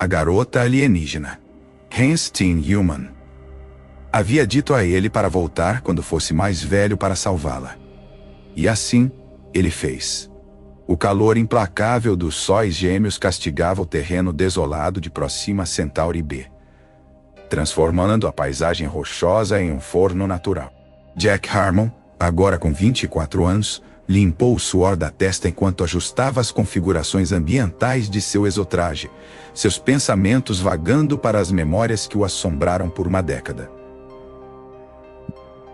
A garota alienígena, Hanstein Human, havia dito a ele para voltar quando fosse mais velho para salvá-la. E assim, ele fez. O calor implacável dos sóis gêmeos castigava o terreno desolado de Proxima Centauri B, transformando a paisagem rochosa em um forno natural. Jack Harmon, agora com 24 anos, limpou o suor da testa enquanto ajustava as configurações ambientais de seu exotraje, seus pensamentos vagando para as memórias que o assombraram por uma década.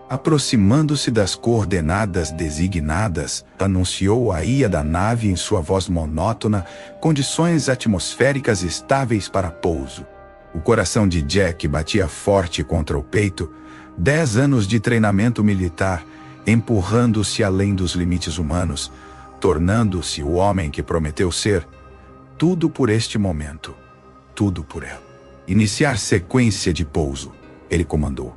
Aproximando-se das coordenadas designadas, anunciou a IA da nave em sua voz monótona, condições atmosféricas estáveis para pouso. O coração de Jack batia forte contra o peito, 10 anos de treinamento militar, empurrando-se além dos limites humanos, tornando-se o homem que prometeu ser. Tudo por este momento. Tudo por ela. Iniciar sequência de pouso, ele comandou.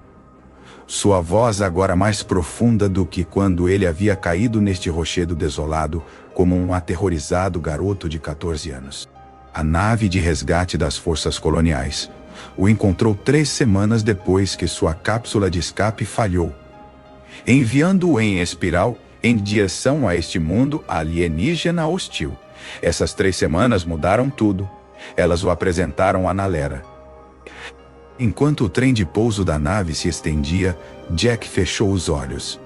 Sua voz agora mais profunda do que quando ele havia caído neste rochedo desolado como um aterrorizado garoto de 14 anos. A nave de resgate das forças coloniais o encontrou 3 semanas depois que sua cápsula de escape falhou, enviando-o em espiral em direção a este mundo alienígena hostil. Essas 3 semanas mudaram tudo. Elas o apresentaram a Nalera. Enquanto o trem de pouso da nave se estendia, Jack fechou os olhos.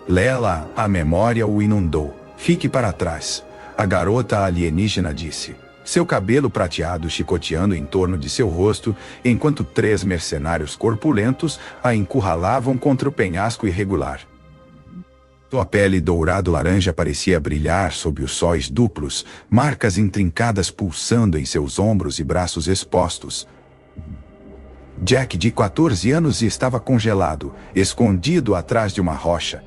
Lela, a memória o inundou. Fique para trás, a garota alienígena disse, seu cabelo prateado chicoteando em torno de seu rosto, enquanto 3 mercenários corpulentos a encurralavam contra o penhasco irregular. Sua pele dourado-laranja parecia brilhar sob os sóis duplos, marcas intrincadas pulsando em seus ombros e braços expostos. Jack, de 14 anos, estava congelado, escondido atrás de uma rocha.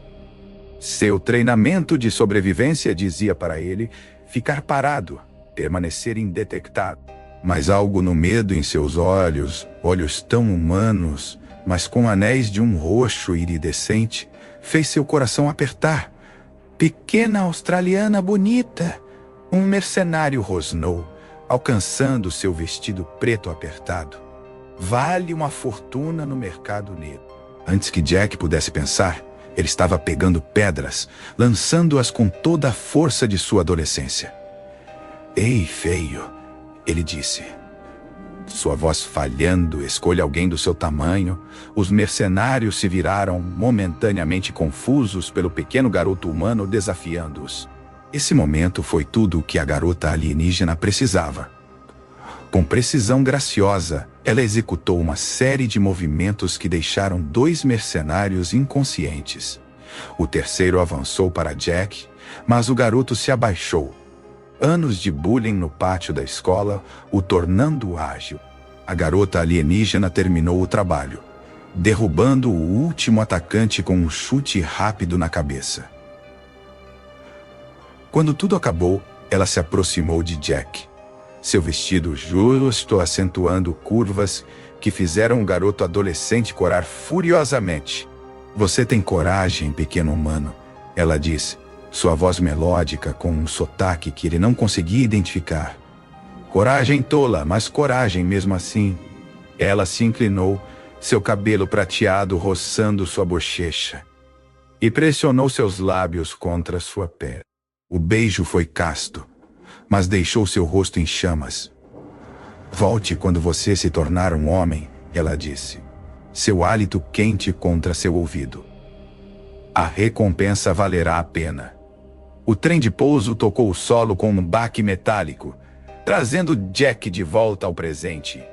Seu treinamento de sobrevivência dizia para ele ficar parado, permanecer indetectado. Mas algo no medo em seus olhos, olhos tão humanos, mas com anéis de um roxo iridescente, fez seu coração apertar. Pequena australiana bonita, um mercenário rosnou, alcançando seu vestido preto apertado. Vale uma fortuna no mercado negro. Antes que Jack pudesse pensar, ele estava pegando pedras, lançando-as com toda a força de sua adolescência. Ei, feio, ele disse. Sua voz falhando, escolha alguém do seu tamanho. Os mercenários se viraram momentaneamente confusos pelo pequeno garoto humano desafiando-os. Esse momento foi tudo o que a garota alienígena precisava. Com precisão graciosa, ela executou uma série de movimentos que deixaram 2 mercenários inconscientes. O terceiro avançou para Jack, mas o garoto se abaixou. Anos de bullying no pátio da escola o tornando ágil. A garota alienígena terminou o trabalho, derrubando o último atacante com um chute rápido na cabeça. Quando tudo acabou, ela se aproximou de Jack. Seu vestido justo acentuando curvas que fizeram o garoto adolescente corar furiosamente. Você tem coragem, pequeno humano, ela disse, sua voz melódica com um sotaque que ele não conseguia identificar. Coragem tola, mas coragem mesmo assim. Ela se inclinou, seu cabelo prateado roçando sua bochecha, e pressionou seus lábios contra sua pele. O beijo foi casto, mas deixou seu rosto em chamas. Volte quando você se tornar um homem, ela disse, seu hálito quente contra seu ouvido. A recompensa valerá a pena. O trem de pouso tocou o solo com um baque metálico, trazendo Jack de volta ao presente.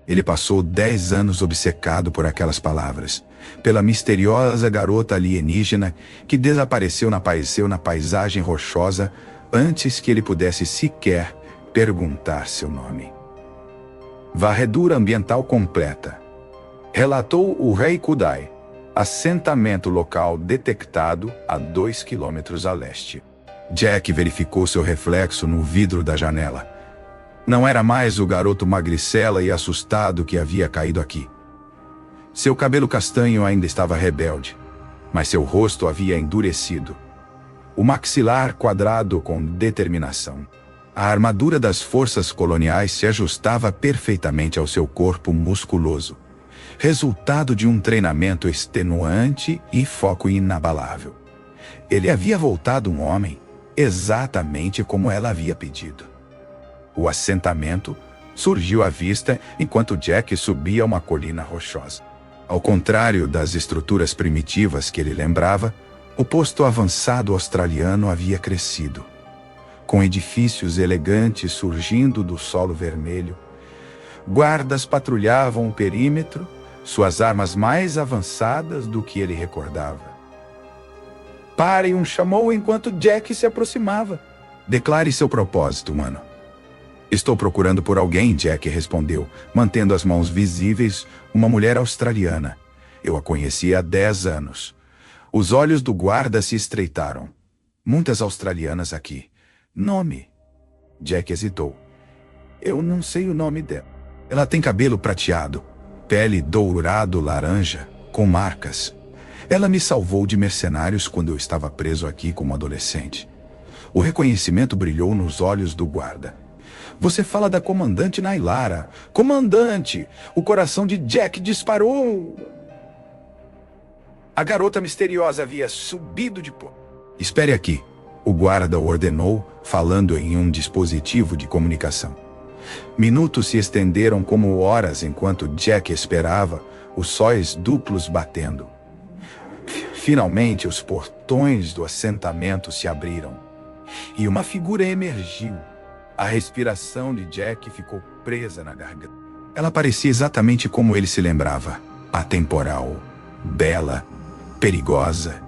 Ele passou 10 anos obcecado por aquelas palavras, pela misteriosa garota alienígena que desapareceu na paisagem rochosa antes que ele pudesse sequer perguntar seu nome. Varredura ambiental completa. Relatou o Rei Kudai, assentamento local detectado a 2 quilômetros a leste. Jack verificou seu reflexo no vidro da janela. Não era mais o garoto magricela e assustado que havia caído aqui. Seu cabelo castanho ainda estava rebelde, mas seu rosto havia endurecido. O maxilar quadrado com determinação. A armadura das forças coloniais se ajustava perfeitamente ao seu corpo musculoso, resultado de um treinamento extenuante e foco inabalável. Ele havia voltado um homem, exatamente como ela havia pedido. O assentamento surgiu à vista enquanto Jack subia uma colina rochosa. Ao contrário das estruturas primitivas que ele lembrava, o posto avançado australiano havia crescido, com edifícios elegantes surgindo do solo vermelho. Guardas patrulhavam o perímetro, suas armas mais avançadas do que ele recordava. Pare-um chamou enquanto Jack se aproximava. Declare seu propósito, mano. Estou procurando por alguém, Jack respondeu, mantendo as mãos visíveis, uma mulher australiana. Eu a conhecia há 10 anos. Os olhos do guarda se estreitaram. Muitas australianas aqui. Nome? Jack hesitou. Eu não sei o nome dela. Ela tem cabelo prateado, pele dourado-laranja, com marcas. Ela me salvou de mercenários quando eu estava preso aqui como adolescente. O reconhecimento brilhou nos olhos do guarda. Você fala da comandante Nailara. Comandante! O coração de Jack disparou. A garota misteriosa havia subido de pó. Espere aqui, o guarda ordenou, falando em um dispositivo de comunicação. Minutos se estenderam como horas enquanto Jack esperava, os sóis duplos batendo. Finalmente, os portões do assentamento se abriram e uma figura emergiu. A respiração de Jack ficou presa na garganta. Ela parecia exatamente como ele se lembrava. Atemporal, bela, perigosa.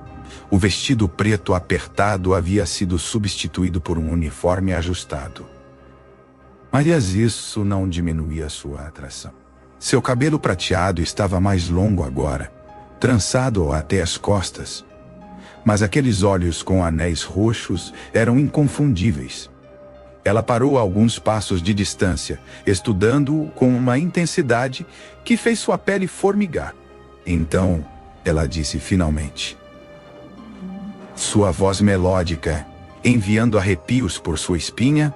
O vestido preto apertado havia sido substituído por um uniforme ajustado. Mas isso não diminuía sua atração. Seu cabelo prateado estava mais longo agora, trançado até as costas. Mas aqueles olhos com anéis roxos eram inconfundíveis. Ela parou a alguns passos de distância, estudando-o com uma intensidade que fez sua pele formigar. Então, ela disse finalmente. Sua voz melódica, enviando arrepios por sua espinha,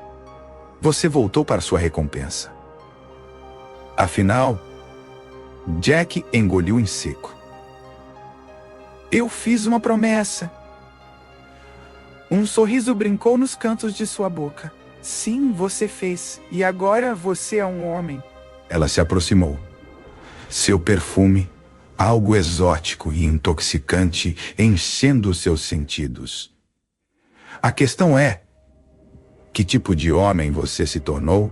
você voltou para sua recompensa. Afinal, Jack engoliu em seco. Eu fiz uma promessa. Um sorriso brincou nos cantos de sua boca. Sim, você fez. E agora você é um homem. Ela se aproximou. Seu perfume, algo exótico e intoxicante, enchendo seus sentidos. A questão é, que tipo de homem você se tornou?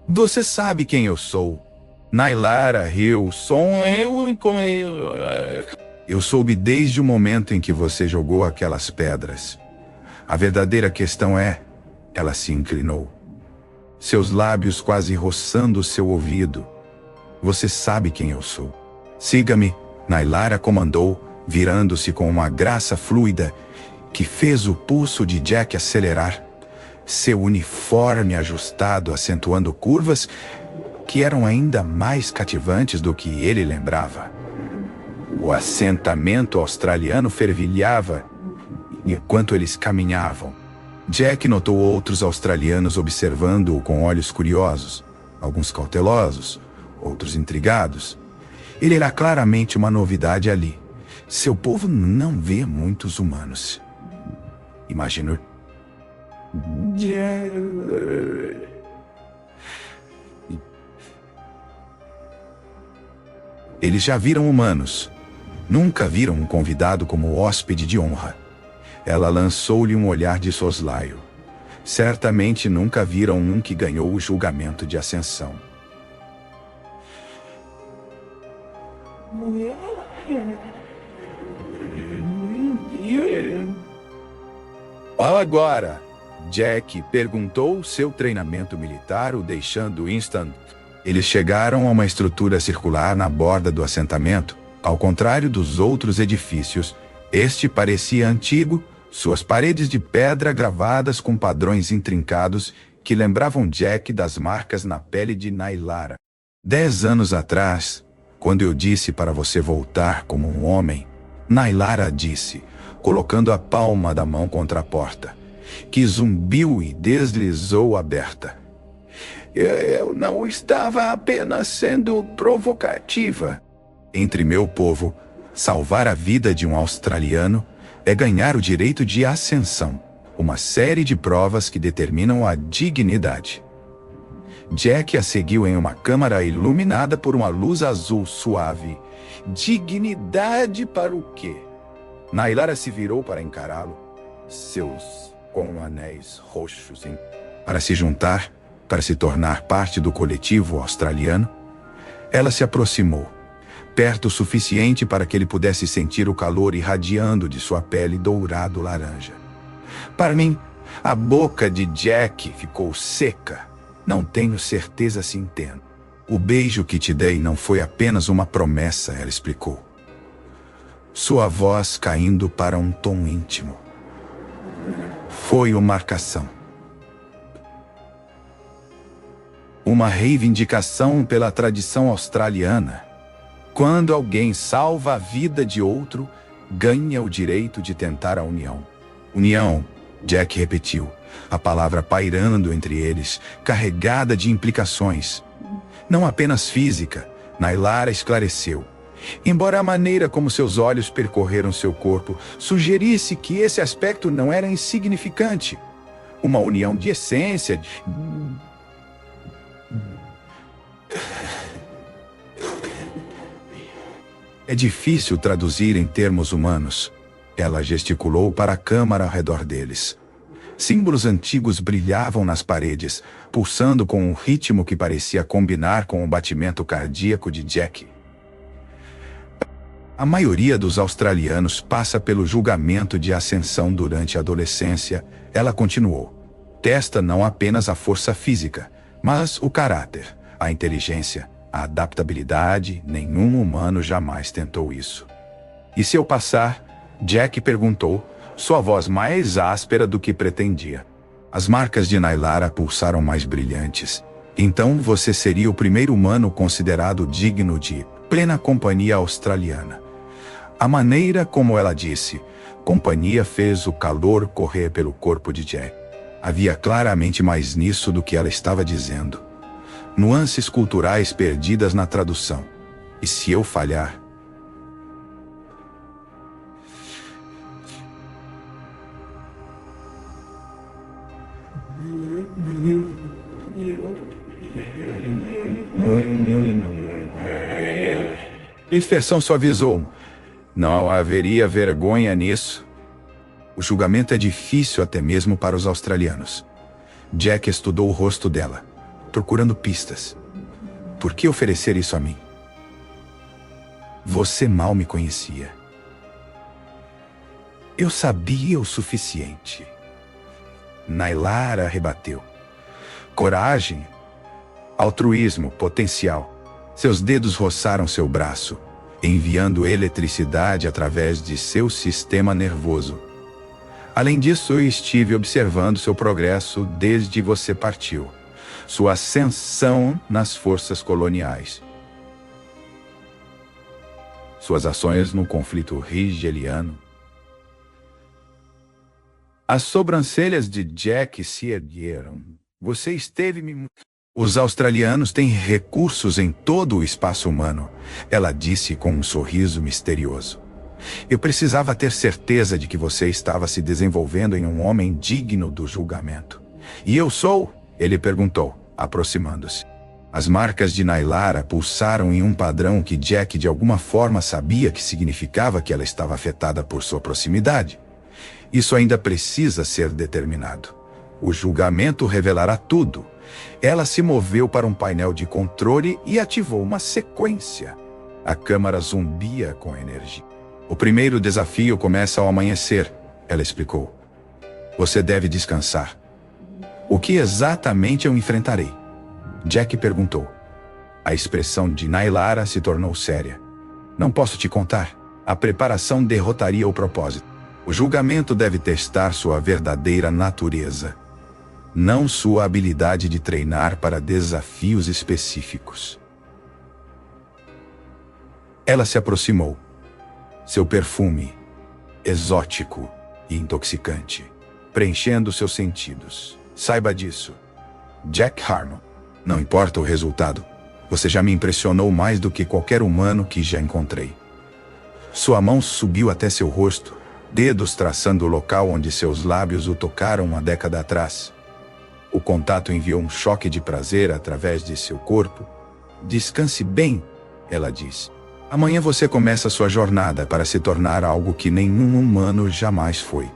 Você sabe quem eu sou. Nailara Hilson, eu soube desde o momento em que você jogou aquelas pedras. A verdadeira questão é, ela se inclinou. Seus lábios quase roçando seu ouvido. Você sabe quem eu sou. Siga-me, Nailara comandou, virando-se com uma graça fluida que fez o pulso de Jack acelerar. Seu uniforme ajustado acentuando curvas que eram ainda mais cativantes do que ele lembrava. O assentamento australiano fervilhava enquanto eles caminhavam. Jack notou outros australianos observando-o com olhos curiosos, alguns cautelosos, outros intrigados. Ele era claramente uma novidade ali. Seu povo não vê muitos humanos. Imagino. Eles já viram humanos. Nunca viram um convidado como hóspede de honra. Ela lançou-lhe um olhar de soslaio. Certamente nunca viram um que ganhou o julgamento de ascensão. Fala agora, Jack perguntou seu treinamento militar, o deixando instant. Eles chegaram a uma estrutura circular na borda do assentamento. Ao contrário dos outros edifícios, este parecia antigo, suas paredes de pedra gravadas com padrões intrincados que lembravam Jack das marcas na pele de Nailara. 10 anos atrás, Quando eu disse para você voltar como um homem, Nailara disse, colocando a palma da mão contra a porta, que zumbiu e deslizou aberta. Eu não estava apenas sendo provocativa. Entre meu povo, salvar a vida de um australiano é ganhar o direito de ascensão, uma série de provas que determinam a dignidade. Jack a seguiu em uma câmara iluminada por uma luz azul suave. Dignidade para o quê? Nailara se virou para encará-lo, seus com anéis roxos para se juntar, para se tornar parte do coletivo australiano. Ela se aproximou, perto o suficiente para que ele pudesse sentir o calor irradiando de sua pele dourado-laranja. Para mim, a boca de Jack ficou seca. Não tenho certeza se entendo. O beijo que te dei não foi apenas uma promessa, ela explicou. Sua voz caindo para um tom íntimo. Foi uma marcação. Uma reivindicação pela tradição australiana. Quando alguém salva a vida de outro, ganha o direito de tentar a união. União, Jack repetiu, a palavra pairando entre eles, carregada de implicações. Não apenas física, Nailara esclareceu. Embora a maneira como seus olhos percorreram seu corpo sugerisse que esse aspecto não era insignificante. Uma união de essência. É difícil traduzir em termos humanos. Ela gesticulou para a câmara ao redor deles. Símbolos antigos brilhavam nas paredes, pulsando com um ritmo que parecia combinar com o batimento cardíaco de Jack. A maioria dos australianos passa pelo julgamento de ascensão durante a adolescência, ela continuou. Testa não apenas a força física, mas o caráter, a inteligência, a adaptabilidade. Nenhum humano jamais tentou isso. E se eu passar? Jack perguntou, sua voz mais áspera do que pretendia. As marcas de Nailara pulsaram mais brilhantes. Então você seria o primeiro humano considerado digno de plena companhia australiana. A maneira como ela disse, companhia, fez o calor correr pelo corpo de Jack. Havia claramente mais nisso do que ela estava dizendo. Nuances culturais perdidas na tradução. E se eu falhar? Inspeção suavizou. Não haveria vergonha nisso. O julgamento é difícil até mesmo para os australianos. Jack estudou o rosto dela, procurando pistas. Por que oferecer isso a mim? Você mal me conhecia. Eu sabia o suficiente. Nailara rebateu. Coragem, altruísmo, potencial. Seus dedos roçaram seu braço, enviando eletricidade através de seu sistema nervoso. Além disso, eu estive observando seu progresso desde você partiu. Sua ascensão nas forças coloniais. Suas ações no conflito rigeliano. As sobrancelhas de Jack se ergueram. Você esteve me... Os australianos têm recursos em todo o espaço humano, ela disse com um sorriso misterioso. Eu precisava ter certeza de que você estava se desenvolvendo em um homem digno do julgamento. E eu sou? Ele perguntou, aproximando-se. As marcas de Nailara pulsaram em um padrão que Jack de alguma forma sabia que significava que ela estava afetada por sua proximidade. Isso ainda precisa ser determinado. O julgamento revelará tudo. Ela se moveu para um painel de controle e ativou uma sequência. A câmara zumbia com energia. O primeiro desafio começa ao amanhecer, ela explicou. Você deve descansar. O que exatamente eu enfrentarei? Jack perguntou. A expressão de Nailara se tornou séria. Não posso te contar. A preparação derrotaria o propósito. O julgamento deve testar sua verdadeira natureza, não sua habilidade de treinar para desafios específicos. Ela se aproximou. Seu perfume, exótico e intoxicante, preenchendo seus sentidos. Saiba disso, Jack Harmon. Não importa o resultado, você já me impressionou mais do que qualquer humano que já encontrei. Sua mão subiu até seu rosto, dedos traçando o local onde seus lábios o tocaram uma década atrás. O contato enviou um choque de prazer através de seu corpo. Descanse bem, ela disse. Amanhã você começa sua jornada para se tornar algo que nenhum humano jamais foi.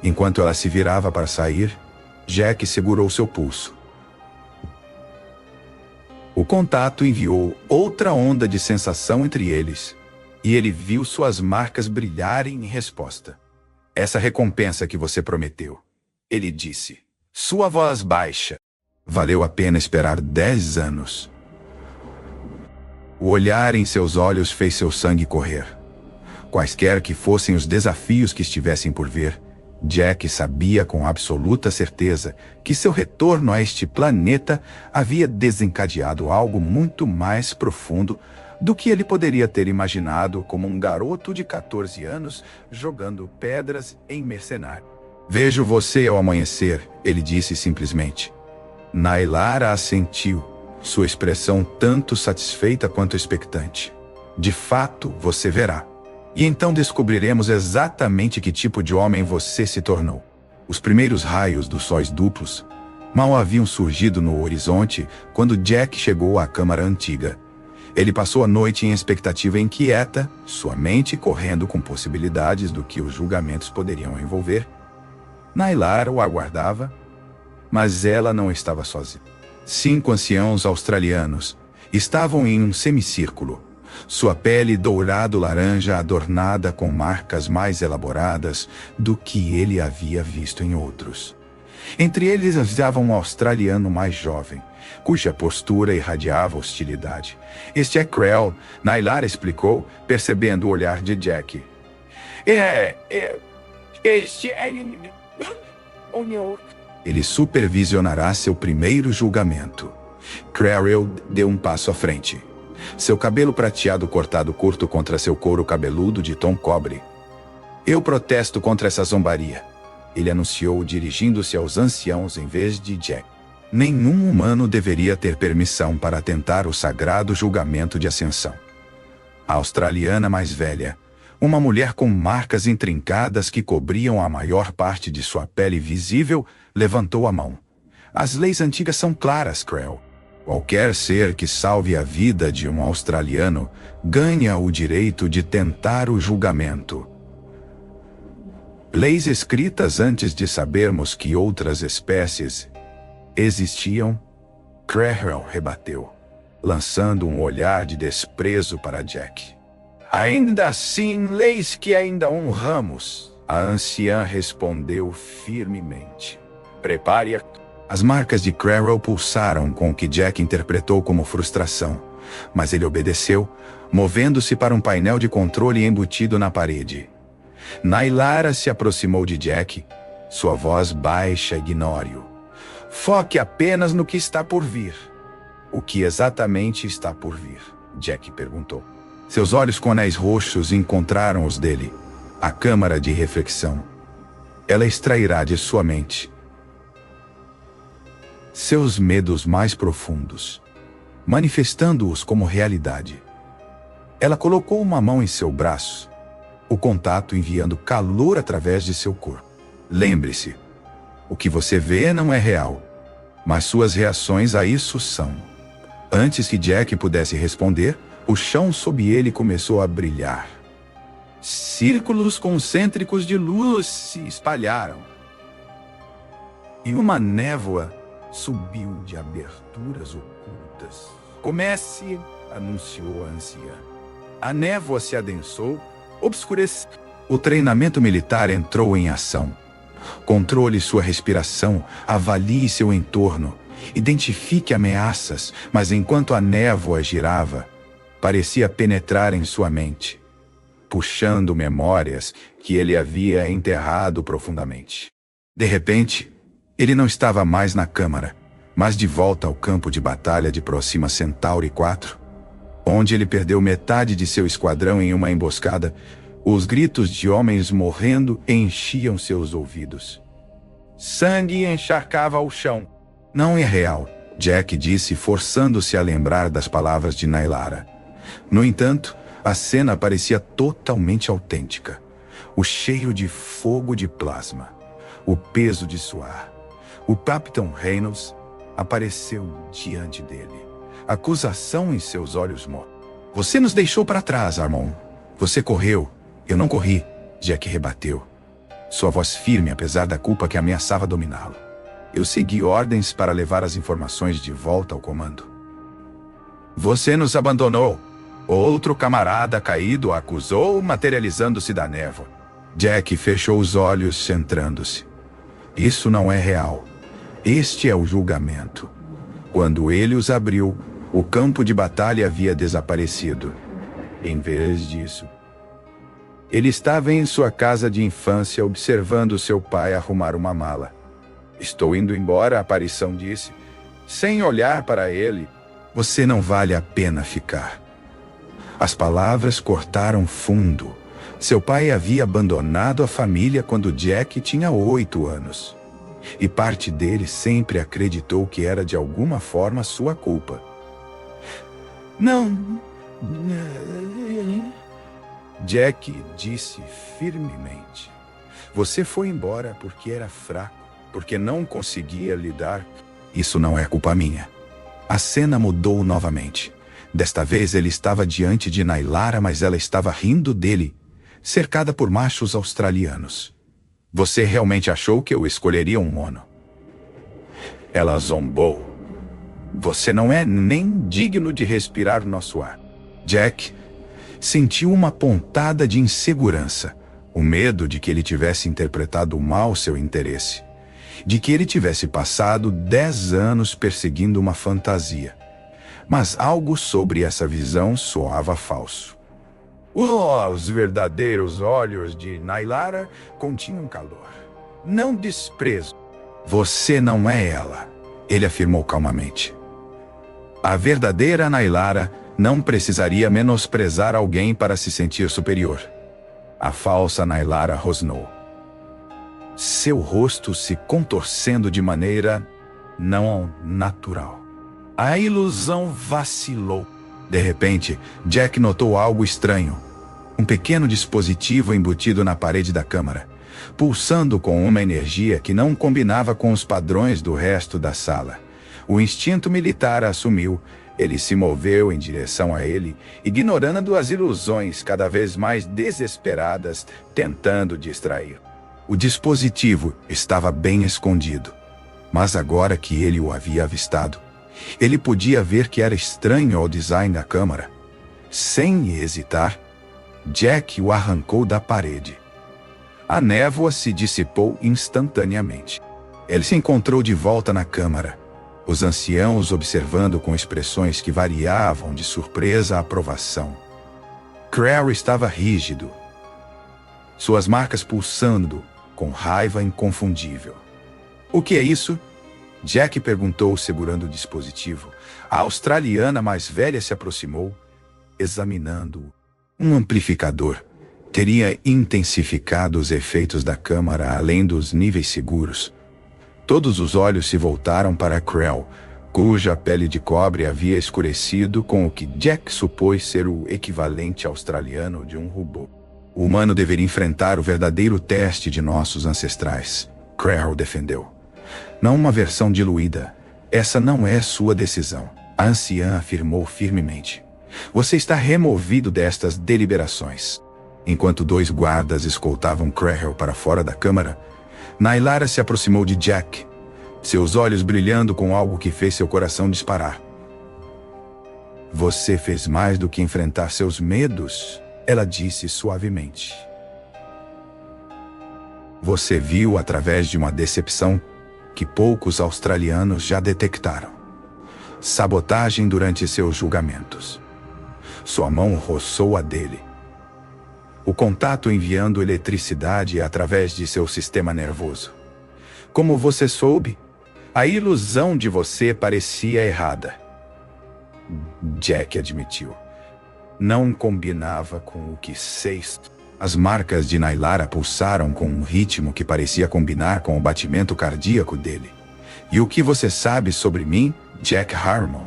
Enquanto ela se virava para sair, Jack segurou seu pulso. O contato enviou outra onda de sensação entre eles, e ele viu suas marcas brilharem em resposta. Essa recompensa que você prometeu, ele disse. Sua voz baixa. Valeu a pena esperar 10 anos. O olhar em seus olhos fez seu sangue correr. Quaisquer que fossem os desafios que estivessem por vir, Jack sabia com absoluta certeza que seu retorno a este planeta havia desencadeado algo muito mais profundo do que ele poderia ter imaginado como um garoto de 14 anos jogando pedras em mercenário. Vejo você ao amanhecer, ele disse simplesmente. Nailara assentiu, sua expressão tanto satisfeita quanto expectante. De fato, você verá. E então descobriremos exatamente que tipo de homem você se tornou. Os primeiros raios dos sóis duplos mal haviam surgido no horizonte quando Jack chegou à câmara antiga. Ele passou a noite em expectativa inquieta, sua mente correndo com possibilidades do que os julgamentos poderiam envolver. Nailara o aguardava, mas ela não estava sozinha. 5 anciãos australianos estavam em um semicírculo, sua pele dourado-laranja adornada com marcas mais elaboradas do que ele havia visto em outros. Entre eles estava um australiano mais jovem, cuja postura irradiava hostilidade. Este é Krell, Nailara explicou, percebendo o olhar de Jack. Este é... Ele supervisionará seu primeiro julgamento. Krell deu um passo à frente. Seu cabelo prateado cortado curto contra seu couro cabeludo de tom cobre. Eu protesto contra essa zombaria, ele anunciou dirigindo-se aos anciãos em vez de Jack. Nenhum humano deveria ter permissão para tentar o sagrado julgamento de ascensão. A australiana mais velha, uma mulher com marcas intrincadas que cobriam a maior parte de sua pele visível, levantou a mão. As leis antigas são claras, Krell. Qualquer ser que salve a vida de um australiano ganha o direito de tentar o julgamento. Leis escritas antes de sabermos que outras espécies existiam, Krell rebateu, lançando um olhar de desprezo para Jack. Ainda assim, leis que ainda honramos, a anciã respondeu firmemente. Prepare-a. As marcas de Krell pulsaram com o que Jack interpretou como frustração, mas ele obedeceu, movendo-se para um painel de controle embutido na parede. Nailara se aproximou de Jack, sua voz baixa e ignório. Foque apenas no que está por vir. O que exatamente está por vir? Jack perguntou. Seus olhos com anéis roxos encontraram os dele. A câmara de reflexão. Ela extrairá de sua mente seus medos mais profundos, manifestando-os como realidade. Ela colocou uma mão em seu braço, o contato enviando calor através de seu corpo. Lembre-se, o que você vê não é real, mas suas reações a isso são. Antes que Jack pudesse responder, o chão sob ele começou a brilhar. Círculos concêntricos de luz se espalharam. E uma névoa subiu de aberturas ocultas. Comece, anunciou a anciã. A névoa se adensou, obscureceu. O treinamento militar entrou em ação. Controle sua respiração, avalie seu entorno, identifique ameaças, mas enquanto a névoa girava, parecia penetrar em sua mente, puxando memórias que ele havia enterrado profundamente. De repente, ele não estava mais na câmara, mas de volta ao campo de batalha de Proxima Centauri 4. onde ele perdeu metade de seu esquadrão em uma emboscada. Os gritos de homens morrendo enchiam seus ouvidos. Sangue encharcava o chão. Não é real, Jack disse, forçando-se a lembrar das palavras de Nailara. No entanto, a cena parecia totalmente autêntica. O cheiro de fogo de plasma, o peso de suar. O Capitão Reynolds apareceu diante dele, acusação em seus olhos mortos. Você nos deixou para trás, Armon. Você correu. Eu não corri, Jack rebateu. Sua voz firme, apesar da culpa que ameaçava dominá-lo. Eu segui ordens para levar as informações de volta ao comando. Você nos abandonou. Outro camarada caído acusou, materializando-se da névoa. Jack fechou os olhos, centrando-se. Isso não é real. Este é o julgamento. Quando ele os abriu, o campo de batalha havia desaparecido. Em vez disso, ele estava em sua casa de infância observando seu pai arrumar uma mala. Estou indo embora, a aparição disse, sem olhar para ele. Você não vale a pena ficar. As palavras cortaram fundo. Seu pai havia abandonado a família quando Jack tinha 8 anos. E parte dele sempre acreditou que era de alguma forma sua culpa. Não. Jack disse firmemente. Você foi embora porque era fraco, porque não conseguia lidar. Isso não é culpa minha. A cena mudou novamente. Desta vez ele estava diante de Nailara, mas ela estava rindo dele, cercada por machos australianos. Você realmente achou que eu escolheria um mono? Ela zombou. Você não é nem digno de respirar nosso ar. Jack sentiu uma pontada de insegurança, o medo de que ele tivesse interpretado mal seu interesse, de que ele tivesse passado 10 anos perseguindo uma fantasia. Mas algo sobre essa visão soava falso. Os verdadeiros olhos de Nailara continham calor, não desprezo. Você não é ela, ele afirmou calmamente. A verdadeira Nailara não precisaria menosprezar alguém para se sentir superior. A falsa Nailara rosnou, seu rosto se contorcendo de maneira não natural. A ilusão vacilou. De repente, Jack notou algo estranho. Um pequeno dispositivo embutido na parede da câmara, pulsando com uma energia que não combinava com os padrões do resto da sala. O instinto militar assumiu. Ele se moveu em direção a ele, ignorando as ilusões cada vez mais desesperadas, tentando distrair. O dispositivo estava bem escondido, mas agora que ele o havia avistado, ele podia ver que era estranho ao design da câmara. Sem hesitar, Jack o arrancou da parede. A névoa se dissipou instantaneamente. Ele se encontrou de volta na câmara, os anciãos observando com expressões que variavam de surpresa a aprovação. Creel estava rígido, suas marcas pulsando, com raiva inconfundível. O que é isso? Jack perguntou, segurando o dispositivo. A australiana mais velha se aproximou, examinando-o. Um amplificador. Teria intensificado os efeitos da câmara além dos níveis seguros. Todos os olhos se voltaram para Creel, cuja pele de cobre havia escurecido com o que Jack supôs ser o equivalente australiano de um robô. O humano deveria enfrentar o verdadeiro teste de nossos ancestrais, Creel defendeu. Não uma versão diluída. Essa não é sua decisão, a anciã afirmou firmemente. Você está removido destas deliberações. Enquanto 2 guardas escoltavam Creel para fora da câmara, Nailara se aproximou de Jack, seus olhos brilhando com algo que fez seu coração disparar. Você fez mais do que enfrentar seus medos, ela disse suavemente. Você viu através de uma decepção que poucos australianos já detectaram. Sabotagem durante seus julgamentos. Sua mão roçou a dele. O contato enviando eletricidade através de seu sistema nervoso. Como você soube, a ilusão de você parecia errada. Jack admitiu. Não combinava com o que Sexto. As marcas de Nailara pulsaram com um ritmo que parecia combinar com o batimento cardíaco dele. E o que você sabe sobre mim, Jack Harmon?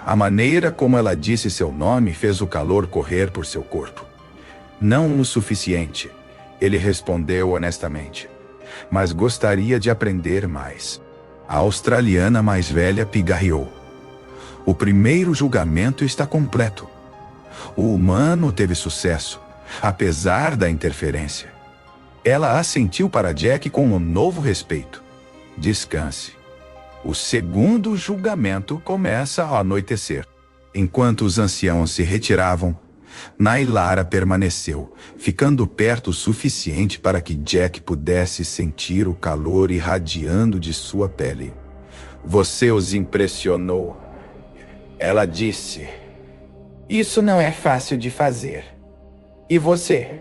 A maneira como ela disse seu nome fez o calor correr por seu corpo. Não o suficiente, ele respondeu honestamente. Mas gostaria de aprender mais. A australiana mais velha pigarreou. O primeiro julgamento está completo. O humano teve sucesso, apesar da interferência. Ela assentiu para Jack com um novo respeito. Descanse. O segundo julgamento começa ao anoitecer. Enquanto os anciãos se retiravam, Nailara permaneceu, ficando perto o suficiente para que Jack pudesse sentir o calor irradiando de sua pele. Você os impressionou. Ela disse. Isso não é fácil de fazer. E você?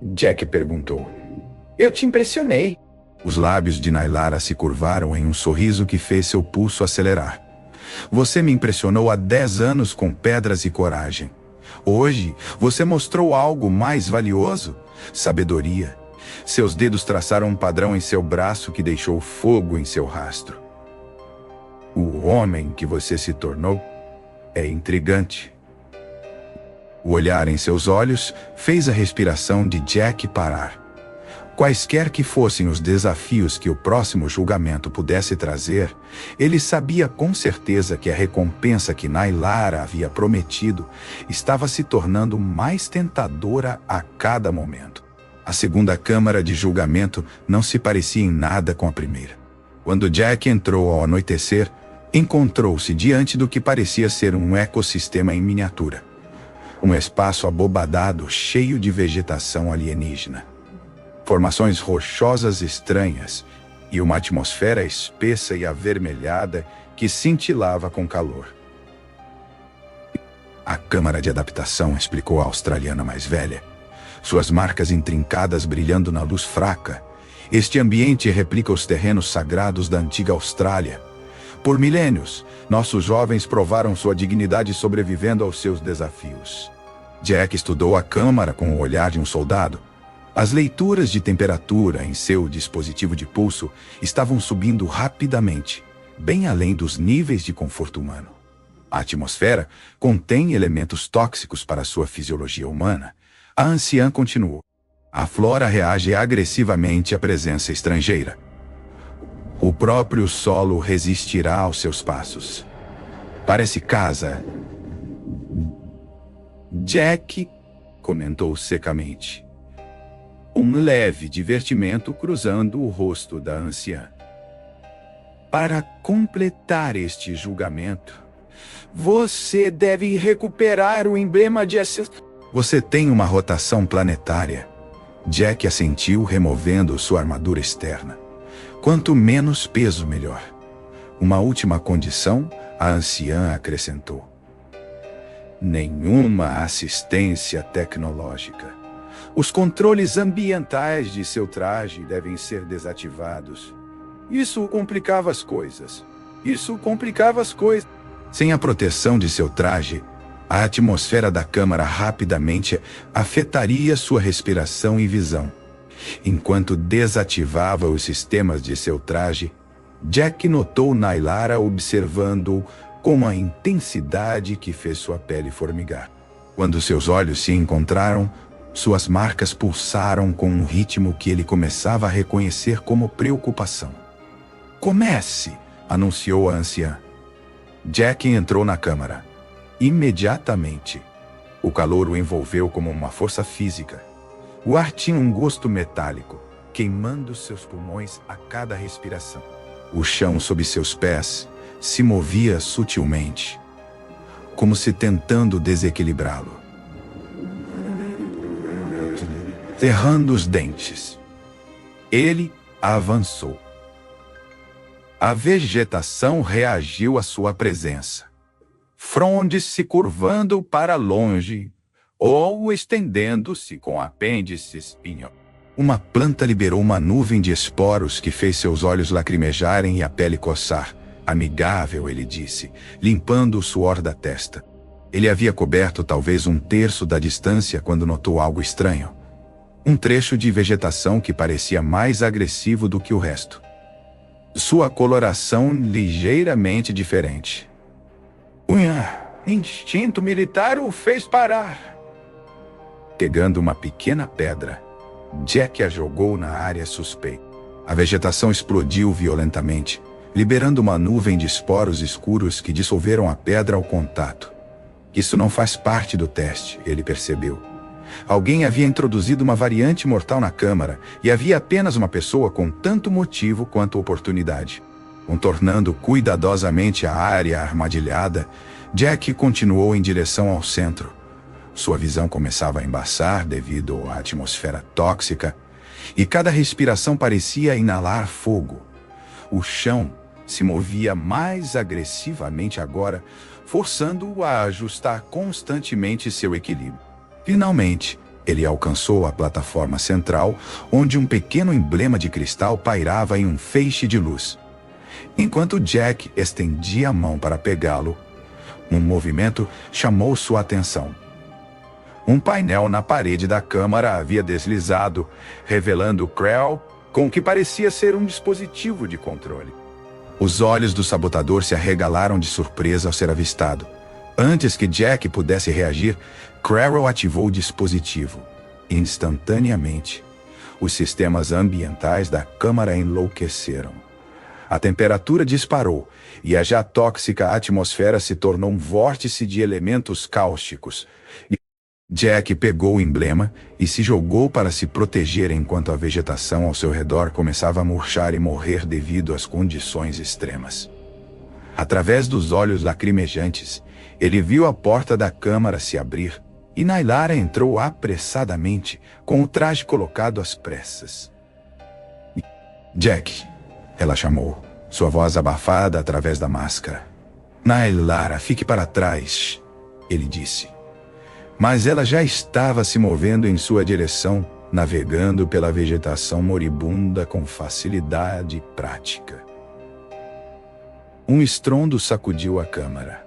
Jack perguntou. Eu te impressionei. Os lábios de Nailara se curvaram em um sorriso que fez seu pulso acelerar. Você me impressionou há 10 anos com pedras e coragem. Hoje, você mostrou algo mais valioso, sabedoria. Seus dedos traçaram um padrão em seu braço que deixou fogo em seu rastro. O homem que você se tornou é intrigante. O olhar em seus olhos fez a respiração de Jack parar. Quaisquer que fossem os desafios que o próximo julgamento pudesse trazer, ele sabia com certeza que a recompensa que Nailara havia prometido estava se tornando mais tentadora a cada momento. A segunda câmara de julgamento não se parecia em nada com a primeira. Quando Jack entrou ao anoitecer, encontrou-se diante do que parecia ser um ecossistema em miniatura. Um espaço abobadado cheio de vegetação alienígena. Formações rochosas estranhas e uma atmosfera espessa e avermelhada que cintilava com calor. A câmara de adaptação, explicou a australiana mais velha. Suas marcas intrincadas brilhando na luz fraca. Este ambiente replica os terrenos sagrados da antiga Austrália. Por milênios, nossos jovens provaram sua dignidade sobrevivendo aos seus desafios. Jack estudou a câmara com o olhar de um soldado. As leituras de temperatura em seu dispositivo de pulso estavam subindo rapidamente, bem além dos níveis de conforto humano. A atmosfera contém elementos tóxicos para sua fisiologia humana. A anciã continuou. A flora reage agressivamente à presença estrangeira. O próprio solo resistirá aos seus passos. Parece casa. Jack comentou secamente. Um leve divertimento cruzando o rosto da anciã. Para completar este julgamento, você deve recuperar o emblema de ancestral. Você tem uma rotação planetária. Jack assentiu, removendo sua armadura externa. Quanto menos peso, melhor. Uma última condição, a anciã acrescentou. Nenhuma assistência tecnológica. Os controles ambientais de seu traje devem ser desativados. Isso complicava as coisas. Sem a proteção de seu traje, a atmosfera da câmara rapidamente afetaria sua respiração e visão. Enquanto desativava os sistemas de seu traje, Jack notou Nailara observando-o com uma intensidade que fez sua pele formigar. Quando seus olhos se encontraram, suas marcas pulsaram com um ritmo que ele começava a reconhecer como preocupação. Comece, anunciou a anciã. Jack entrou na câmara. Imediatamente, o calor o envolveu como uma força física. O ar tinha um gosto metálico, queimando seus pulmões a cada respiração. O chão sob seus pés se movia sutilmente, como se tentando desequilibrá-lo. Cerrando os dentes, ele avançou. A vegetação reagiu à sua presença. Frondes se curvando para longe ou estendendo-se com apêndices espinhosos. Uma planta liberou uma nuvem de esporos que fez seus olhos lacrimejarem e a pele coçar. Amigável, ele disse, limpando o suor da testa. Ele havia coberto talvez um terço da distância quando notou algo estranho. Um trecho de vegetação que parecia mais agressivo do que o resto. Sua coloração ligeiramente diferente. Um instinto militar o fez parar. Pegando uma pequena pedra, Jack a jogou na área suspeita. A vegetação explodiu violentamente, liberando uma nuvem de esporos escuros que dissolveram a pedra ao contato. Isso não faz parte do teste, ele percebeu. Alguém havia introduzido uma variante mortal na câmara e havia apenas uma pessoa com tanto motivo quanto oportunidade. Contornando cuidadosamente a área armadilhada, Jack continuou em direção ao centro. Sua visão começava a embaçar devido à atmosfera tóxica e cada respiração parecia inalar fogo. O chão se movia mais agressivamente agora, forçando-o a ajustar constantemente seu equilíbrio. Finalmente, ele alcançou a plataforma central, onde um pequeno emblema de cristal pairava em um feixe de luz. Enquanto Jack estendia a mão para pegá-lo, um movimento chamou sua atenção. Um painel na parede da câmara havia deslizado, revelando Krell com o que parecia ser um dispositivo de controle. Os olhos do sabotador se arregalaram de surpresa ao ser avistado. Antes que Jack pudesse reagir, Krell ativou o dispositivo. Instantaneamente, os sistemas ambientais da câmara enlouqueceram. A temperatura disparou e a já tóxica atmosfera se tornou um vórtice de elementos cáusticos. Jack pegou o emblema e se jogou para se proteger enquanto a vegetação ao seu redor começava a murchar e morrer devido às condições extremas. Através dos olhos lacrimejantes, ele viu a porta da câmara se abrir e Nailara entrou apressadamente, com o traje colocado às pressas. Jack, ela chamou, sua voz abafada através da máscara. Nailara, fique para trás, ele disse. Mas ela já estava se movendo em sua direção, navegando pela vegetação moribunda com facilidade prática. Um estrondo sacudiu a câmara.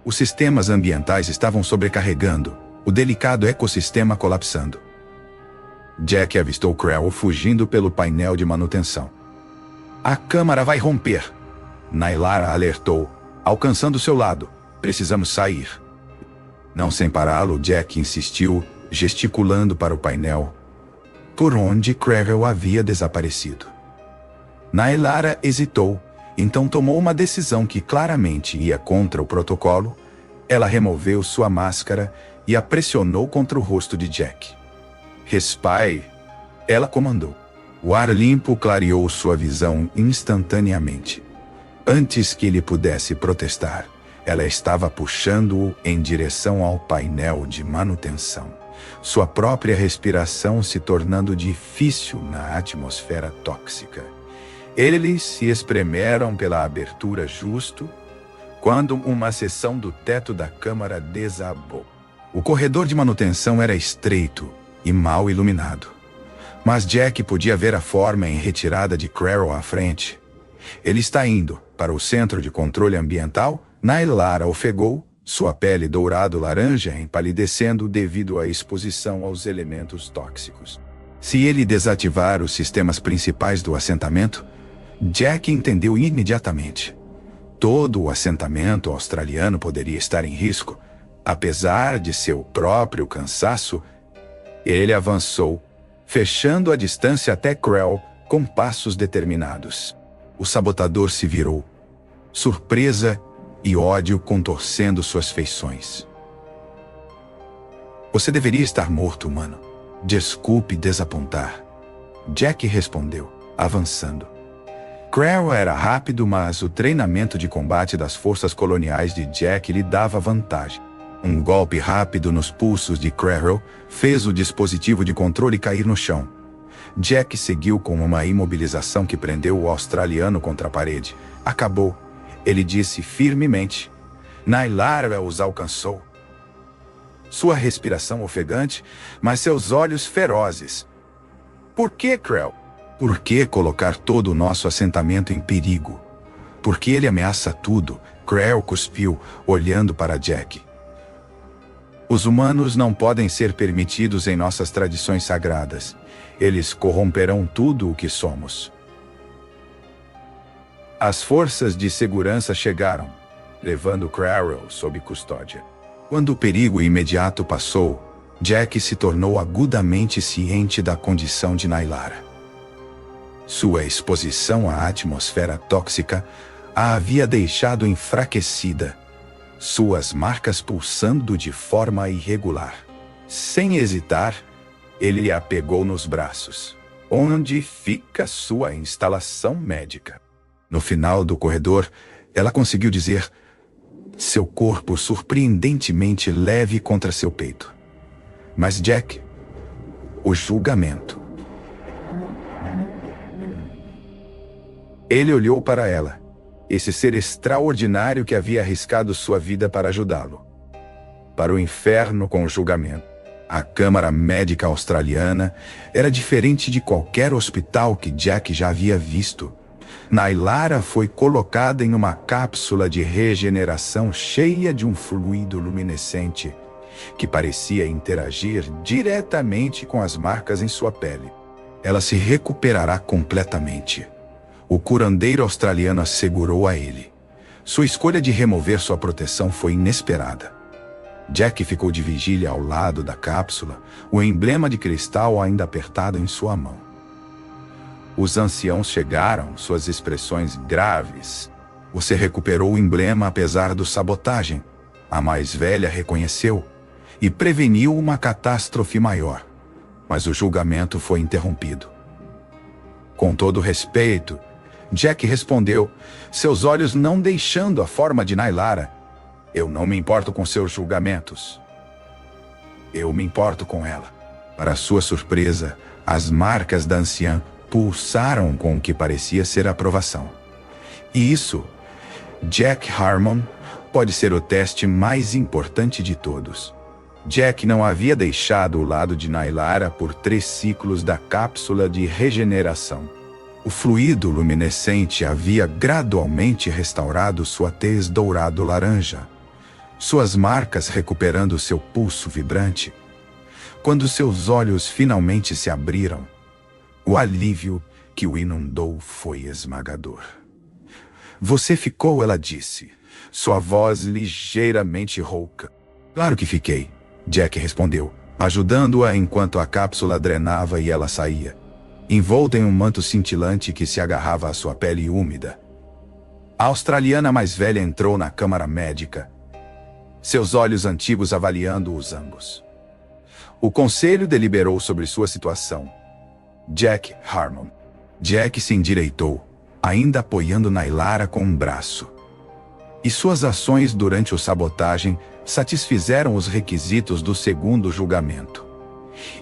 Os sistemas ambientais estavam sobrecarregando, o delicado ecossistema colapsando. Jack avistou Krell fugindo pelo painel de manutenção. A câmara vai romper, Nailara alertou, alcançando seu lado. Precisamos sair. Não sem pará-lo, Jack insistiu, gesticulando para o painel, por onde Krell havia desaparecido. Nailara hesitou, então tomou uma decisão que claramente ia contra o protocolo. Ela removeu sua máscara e a pressionou contra o rosto de Jack. Respire, ela comandou. O ar limpo clareou sua visão instantaneamente. Antes que ele pudesse protestar, ela estava puxando-o em direção ao painel de manutenção, sua própria respiração se tornando difícil na atmosfera tóxica. Eles se espremeram pela abertura justo quando uma seção do teto da câmara desabou. O corredor de manutenção era estreito e mal iluminado, mas Jack podia ver a forma em retirada de Krell à frente. Ele está indo para o centro de controle ambiental? Nailara ofegou, sua pele dourado-laranja empalidecendo devido à exposição aos elementos tóxicos. Se ele desativar os sistemas principais do assentamento, Jack entendeu imediatamente. Todo o assentamento australiano poderia estar em risco. Apesar de seu próprio cansaço, ele avançou, fechando a distância até Krell com passos determinados. O sabotador se virou. Surpresa e ódio contorcendo suas feições. Você deveria estar morto, humano. Desculpe desapontar. Jack respondeu, avançando. Krell era rápido, mas o treinamento de combate das forças coloniais de Jack lhe dava vantagem. Um golpe rápido nos pulsos de Krell fez o dispositivo de controle cair no chão. Jack seguiu com uma imobilização que prendeu o australiano contra a parede. Acabou. Ele disse firmemente. Nailara os alcançou. Sua respiração ofegante, mas seus olhos ferozes. Por que, Krell? Por que colocar todo o nosso assentamento em perigo? Porque ele ameaça tudo, Krell cuspiu, olhando para Jack. Os humanos não podem ser permitidos em nossas tradições sagradas. Eles corromperão tudo o que somos. As forças de segurança chegaram, levando Crarel sob custódia. Quando o perigo imediato passou, Jack se tornou agudamente ciente da condição de Nailara. Sua exposição à atmosfera tóxica a havia deixado enfraquecida, suas marcas pulsando de forma irregular. Sem hesitar, ele a pegou nos braços. Onde fica sua instalação médica? No final do corredor, ela conseguiu dizer: seu corpo surpreendentemente leve contra seu peito. Mas Jack, o julgamento. Ele olhou para ela, esse ser extraordinário que havia arriscado sua vida para ajudá-lo. Para o inferno com o julgamento. A Câmara Médica Australiana era diferente de qualquer hospital que Jack já havia visto. Nailara foi colocada em uma cápsula de regeneração cheia de um fluido luminescente que parecia interagir diretamente com as marcas em sua pele. Ela se recuperará completamente. O curandeiro australiano assegurou a ele. Sua escolha de remover sua proteção foi inesperada. Jack ficou de vigília ao lado da cápsula, o emblema de cristal ainda apertado em sua mão. Os anciãos chegaram, suas expressões graves. Você recuperou o emblema apesar da sabotagem. A mais velha reconheceu e preveniu uma catástrofe maior. Mas o julgamento foi interrompido. Com todo respeito, Jack respondeu, seus olhos não deixando a forma de Nailara. Eu não me importo com seus julgamentos. Eu me importo com ela. Para sua surpresa, as marcas da anciã pulsaram com o que parecia ser aprovação. E isso, Jack Harmon, pode ser o teste mais importante de todos. Jack não havia deixado o lado de Nailara por 3 ciclos da cápsula de regeneração. O fluido luminescente havia gradualmente restaurado sua tez dourado-laranja, suas marcas recuperando seu pulso vibrante. Quando seus olhos finalmente se abriram, o alívio que o inundou foi esmagador. Você ficou, ela disse, sua voz ligeiramente rouca. Claro que fiquei, Jack respondeu, ajudando-a enquanto a cápsula drenava e ela saía, envolta em um manto cintilante que se agarrava à sua pele úmida. A australiana mais velha entrou na câmara médica, seus olhos antigos avaliando-os ambos. O conselho deliberou sobre sua situação. Jack Harmon. Jack se endireitou, ainda apoiando Nailara com um braço. E suas ações durante o sabotagem satisfizeram os requisitos do segundo julgamento.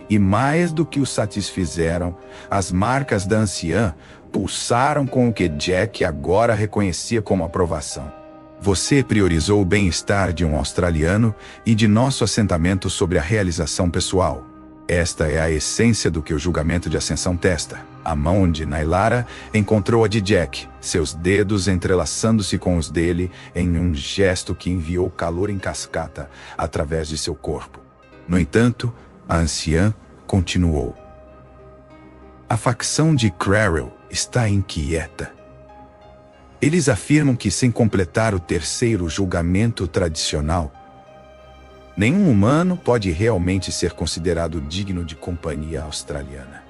E mais do que o satisfizeram, as marcas da anciã pulsaram com o que Jack agora reconhecia como aprovação. Você priorizou o bem-estar de um australiano e de nosso assentamento sobre a realização pessoal. Esta é a essência do que o julgamento de ascensão testa. A mão de Nailara encontrou a de Jack, seus dedos entrelaçando-se com os dele em um gesto que enviou calor em cascata através de seu corpo. No entanto, a anciã continuou. A facção de Crarel está inquieta. Eles afirmam que, sem completar o terceiro julgamento tradicional, nenhum humano pode realmente ser considerado digno de companhia australiana.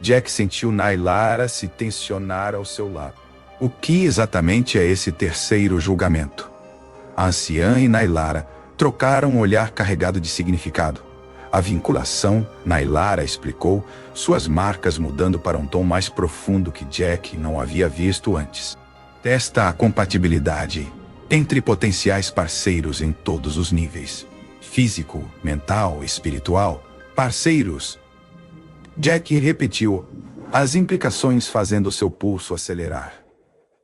Jack sentiu Nailara se tensionar ao seu lado. O que exatamente é esse terceiro julgamento? A anciã e Nailara trocaram um olhar carregado de significado. A vinculação, Nailara explicou, suas marcas mudando para um tom mais profundo que Jack não havia visto antes. Testa a compatibilidade entre potenciais parceiros em todos os níveis. Físico, mental, espiritual. Parceiros. Jack repetiu, as implicações fazendo seu pulso acelerar.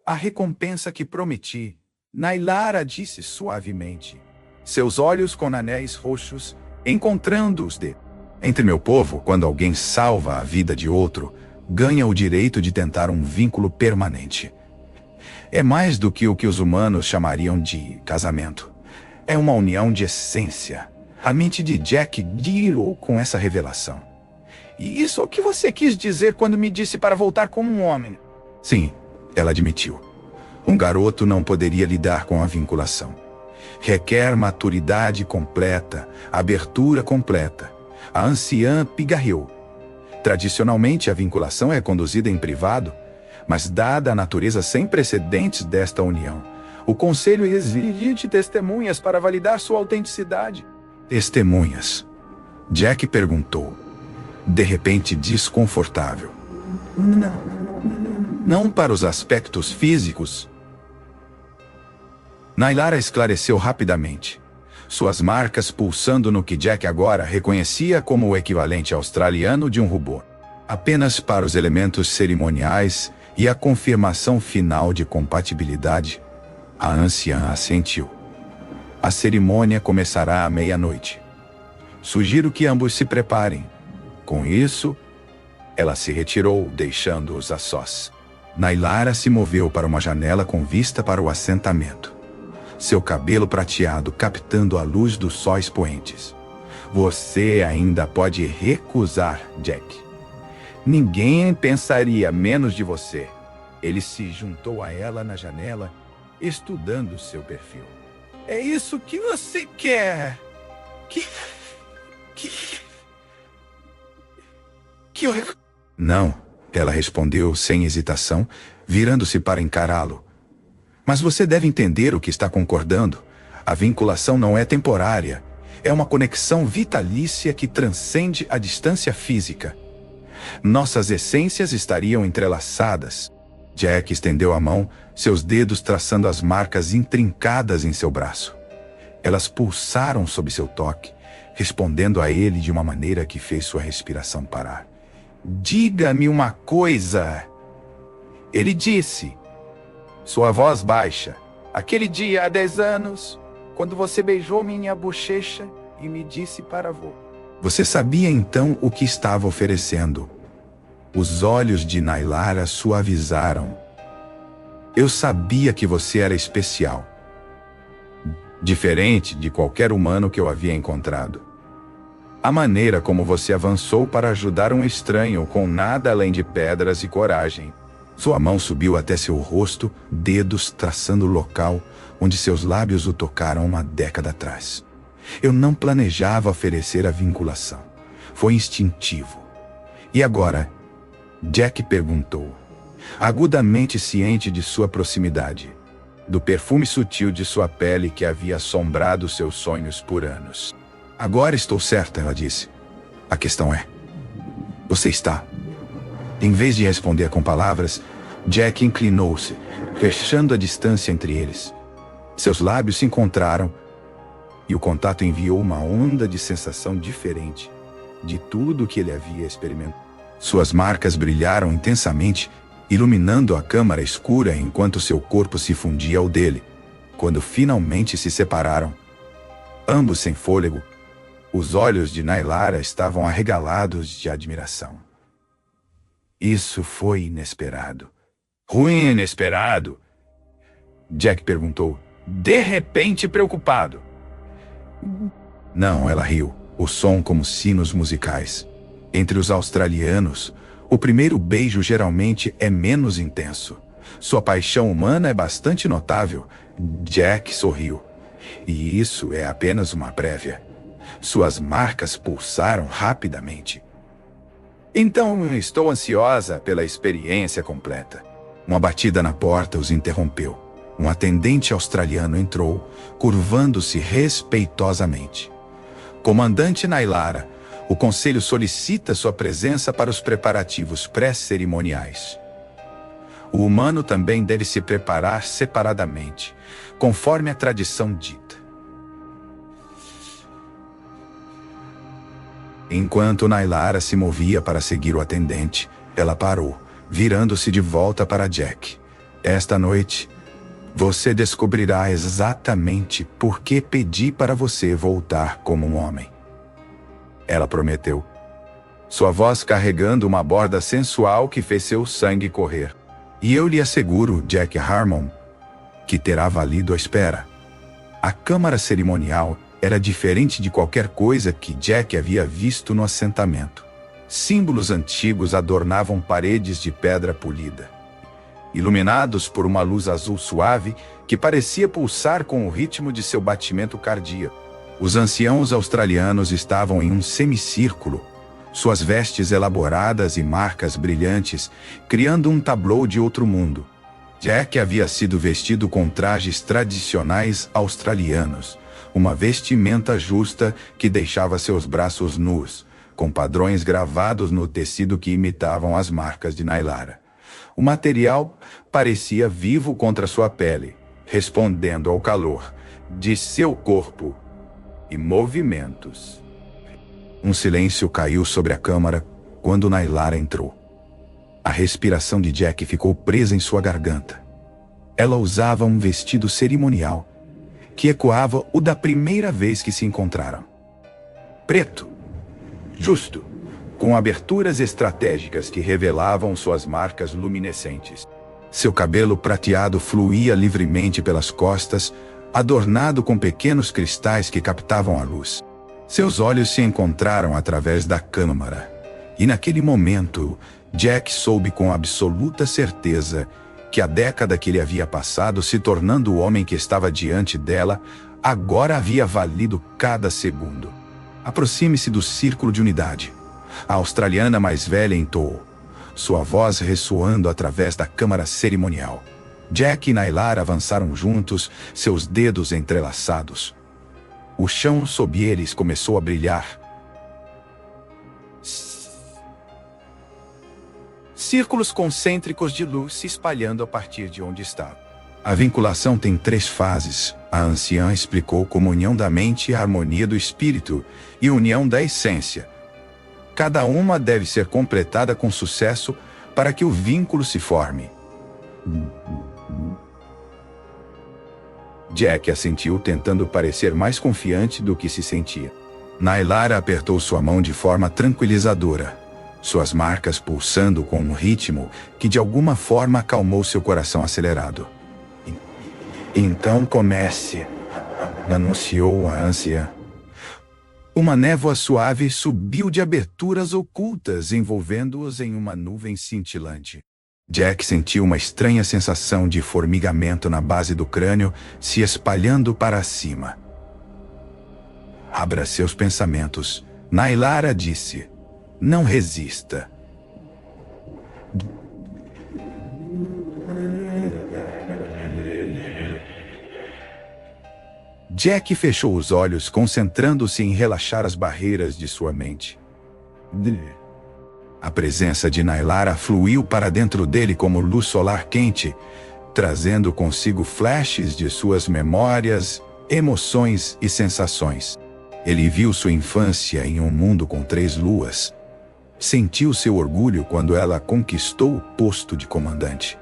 A recompensa que prometi, Nailara disse suavemente. Seus olhos com anéis roxos, encontrando-os de... Entre meu povo, quando alguém salva a vida de outro, ganha o direito de tentar um vínculo permanente. É mais do que o que os humanos chamariam de casamento. É uma união de essência. A mente de Jack girou com essa revelação. E isso é o que você quis dizer quando me disse para voltar como um homem? Sim, ela admitiu. Um garoto não poderia lidar com a vinculação. Requer maturidade completa, abertura completa. A anciã pigarreou. Tradicionalmente, a vinculação é conduzida em privado, mas dada a natureza sem precedentes desta união, o conselho exige de testemunhas para validar sua autenticidade. Testemunhas? Jack perguntou, de repente desconfortável. Não para os aspectos físicos. Nailara esclareceu rapidamente, suas marcas pulsando no que Jack agora reconhecia como o equivalente australiano de um rubor. Apenas para os elementos cerimoniais e a confirmação final de compatibilidade. A anciã assentiu. A cerimônia começará à meia-noite. Sugiro que ambos se preparem. Com isso, ela se retirou, deixando-os a sós. Nailara se moveu para uma janela com vista para o assentamento. Seu cabelo prateado captando a luz dos sóis poentes. Você ainda pode recusar, Jack. Ninguém pensaria menos de você. Ele se juntou a ela na janela, estudando seu perfil. É isso que você quer? Que eu... Não, ela respondeu sem hesitação, virando-se para encará-lo. Mas você deve entender o que está concordando. A vinculação não é temporária. É uma conexão vitalícia que transcende a distância física. Nossas essências estariam entrelaçadas. Jack estendeu a mão, seus dedos traçando as marcas intrincadas em seu braço. Elas pulsaram sob seu toque, respondendo a ele de uma maneira que fez sua respiração parar. Diga-me uma coisa. Ele disse, sua voz baixa. Aquele dia há 10 anos, quando você beijou minha bochecha e me disse para vô. Você sabia então o que estava oferecendo. Os olhos de Nailara suavizaram. Eu sabia que você era especial. Diferente de qualquer humano que eu havia encontrado. A maneira como você avançou para ajudar um estranho com nada além de pedras e coragem. Sua mão subiu até seu rosto, dedos traçando o local onde seus lábios o tocaram uma década atrás. Eu não planejava oferecer a vinculação. Foi instintivo. E agora? Jack perguntou, agudamente ciente de sua proximidade, do perfume sutil de sua pele que havia assombrado seus sonhos por anos. Agora estou certa, ela disse. A questão é, você está? Em vez de responder com palavras, Jack inclinou-se, fechando a distância entre eles. Seus lábios se encontraram e o contato enviou uma onda de sensação diferente de tudo o que ele havia experimentado. Suas marcas brilharam intensamente, iluminando a câmara escura enquanto seu corpo se fundia ao dele. Quando finalmente se separaram, ambos sem fôlego, os olhos de Nailara estavam arregalados de admiração. Isso foi inesperado. Ruim inesperado? Jack perguntou, de repente preocupado. Não, ela riu, o som como sinos musicais. Entre os australianos, o primeiro beijo geralmente é menos intenso. Sua paixão humana é bastante notável. Jack sorriu. E isso é apenas uma prévia. Suas marcas pulsaram rapidamente. Então, estou ansiosa pela experiência completa. Uma batida na porta os interrompeu. Um atendente australiano entrou, curvando-se respeitosamente. Comandante Nailara, o conselho solicita sua presença para os preparativos pré-cerimoniais. O humano também deve se preparar separadamente, conforme a tradição dita. Enquanto Nailara se movia para seguir o atendente, ela parou, virando-se de volta para Jack. Esta noite, você descobrirá exatamente por que pedi para você voltar como um homem. Ela prometeu, sua voz carregando uma borda sensual que fez seu sangue correr. E eu lhe asseguro, Jack Harmon, que terá valido a espera. A câmara cerimonial era diferente de qualquer coisa que Jack havia visto no assentamento. Símbolos antigos adornavam paredes de pedra polida, iluminados por uma luz azul suave que parecia pulsar com o ritmo de seu batimento cardíaco. Os anciãos australianos estavam em um semicírculo, suas vestes elaboradas e marcas brilhantes, criando um tablô de outro mundo. Jack havia sido vestido com trajes tradicionais australianos, uma vestimenta justa que deixava seus braços nus, com padrões gravados no tecido que imitavam as marcas de Nailara. O material parecia vivo contra sua pele, respondendo ao calor de seu corpo e movimentos. Um silêncio caiu sobre a câmara quando Nailara entrou. A respiração de Jack ficou presa em sua garganta. Ela usava um vestido cerimonial que ecoava o da primeira vez que se encontraram. Preto, justo, com aberturas estratégicas que revelavam suas marcas luminescentes. Seu cabelo prateado fluía livremente pelas costas, adornado com pequenos cristais que captavam a luz. Seus olhos se encontraram através da câmara, e naquele momento, Jack soube com absoluta certeza que a década que ele havia passado se tornando o homem que estava diante dela, agora havia valido cada segundo. Aproxime-se do círculo de unidade. A australiana mais velha entoou, sua voz ressoando através da câmara cerimonial. Jack e Nailara avançaram juntos, seus dedos entrelaçados. O chão sob eles começou a brilhar. Círculos concêntricos de luz se espalhando a partir de onde estava. A vinculação tem 3 fases. A anciã explicou como união da mente e harmonia do espírito e união da essência. Cada uma deve ser completada com sucesso para que o vínculo se forme. Jack assentiu, tentando parecer mais confiante do que se sentia. Nailara apertou sua mão de forma tranquilizadora, suas marcas pulsando com um ritmo que de alguma forma acalmou seu coração acelerado. Então comece, anunciou a anciã. Uma névoa suave subiu de aberturas ocultas, envolvendo-os em uma nuvem cintilante. Jack sentiu uma estranha sensação de formigamento na base do crânio se espalhando para cima. Abra seus pensamentos, Nailara disse. Não resista. Jack fechou os olhos, concentrando-se em relaxar as barreiras de sua mente. A presença de Nailara fluiu para dentro dele como luz solar quente, trazendo consigo flashes de suas memórias, emoções e sensações. Ele viu sua infância em um mundo com 3 luas. Sentiu seu orgulho quando ela conquistou o posto de comandante.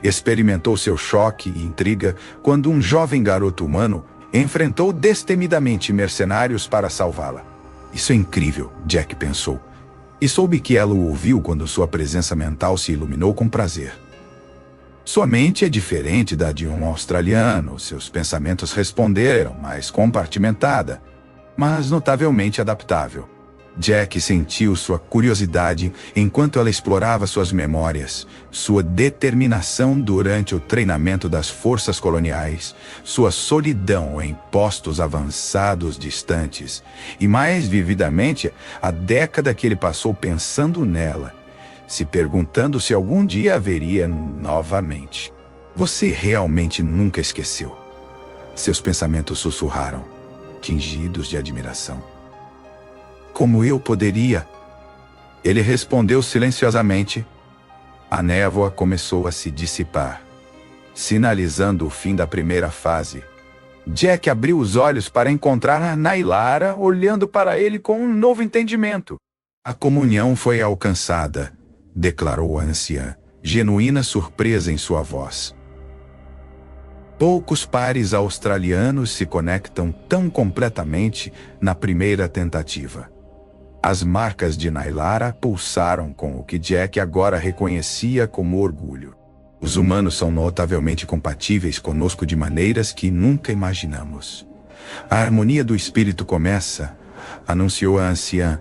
Experimentou seu choque e intriga quando um jovem garoto humano enfrentou destemidamente mercenários para salvá-la. Isso é incrível, Jack pensou. E soube que ela o ouviu quando sua presença mental se iluminou com prazer. Sua mente é diferente da de um australiano, seus pensamentos responderam, mais compartimentada, mas notavelmente adaptável. Jack sentiu sua curiosidade enquanto ela explorava suas memórias, sua determinação durante o treinamento das forças coloniais, sua solidão em postos avançados distantes, e mais vividamente, a década que ele passou pensando nela, se perguntando se algum dia a veria novamente. Você realmente nunca esqueceu. Seus pensamentos sussurraram, tingidos de admiração. Como eu poderia? Ele respondeu silenciosamente. A névoa começou a se dissipar, sinalizando o fim da primeira fase. Jack abriu os olhos para encontrar a Nailara olhando para ele com um novo entendimento. A comunhão foi alcançada, declarou a anciã, genuína surpresa em sua voz. Poucos pares australianos se conectam tão completamente na primeira tentativa. As marcas de Nailara pulsaram com o que Jack agora reconhecia como orgulho. Os humanos são notavelmente compatíveis conosco de maneiras que nunca imaginamos. A harmonia do espírito começa, anunciou a anciã.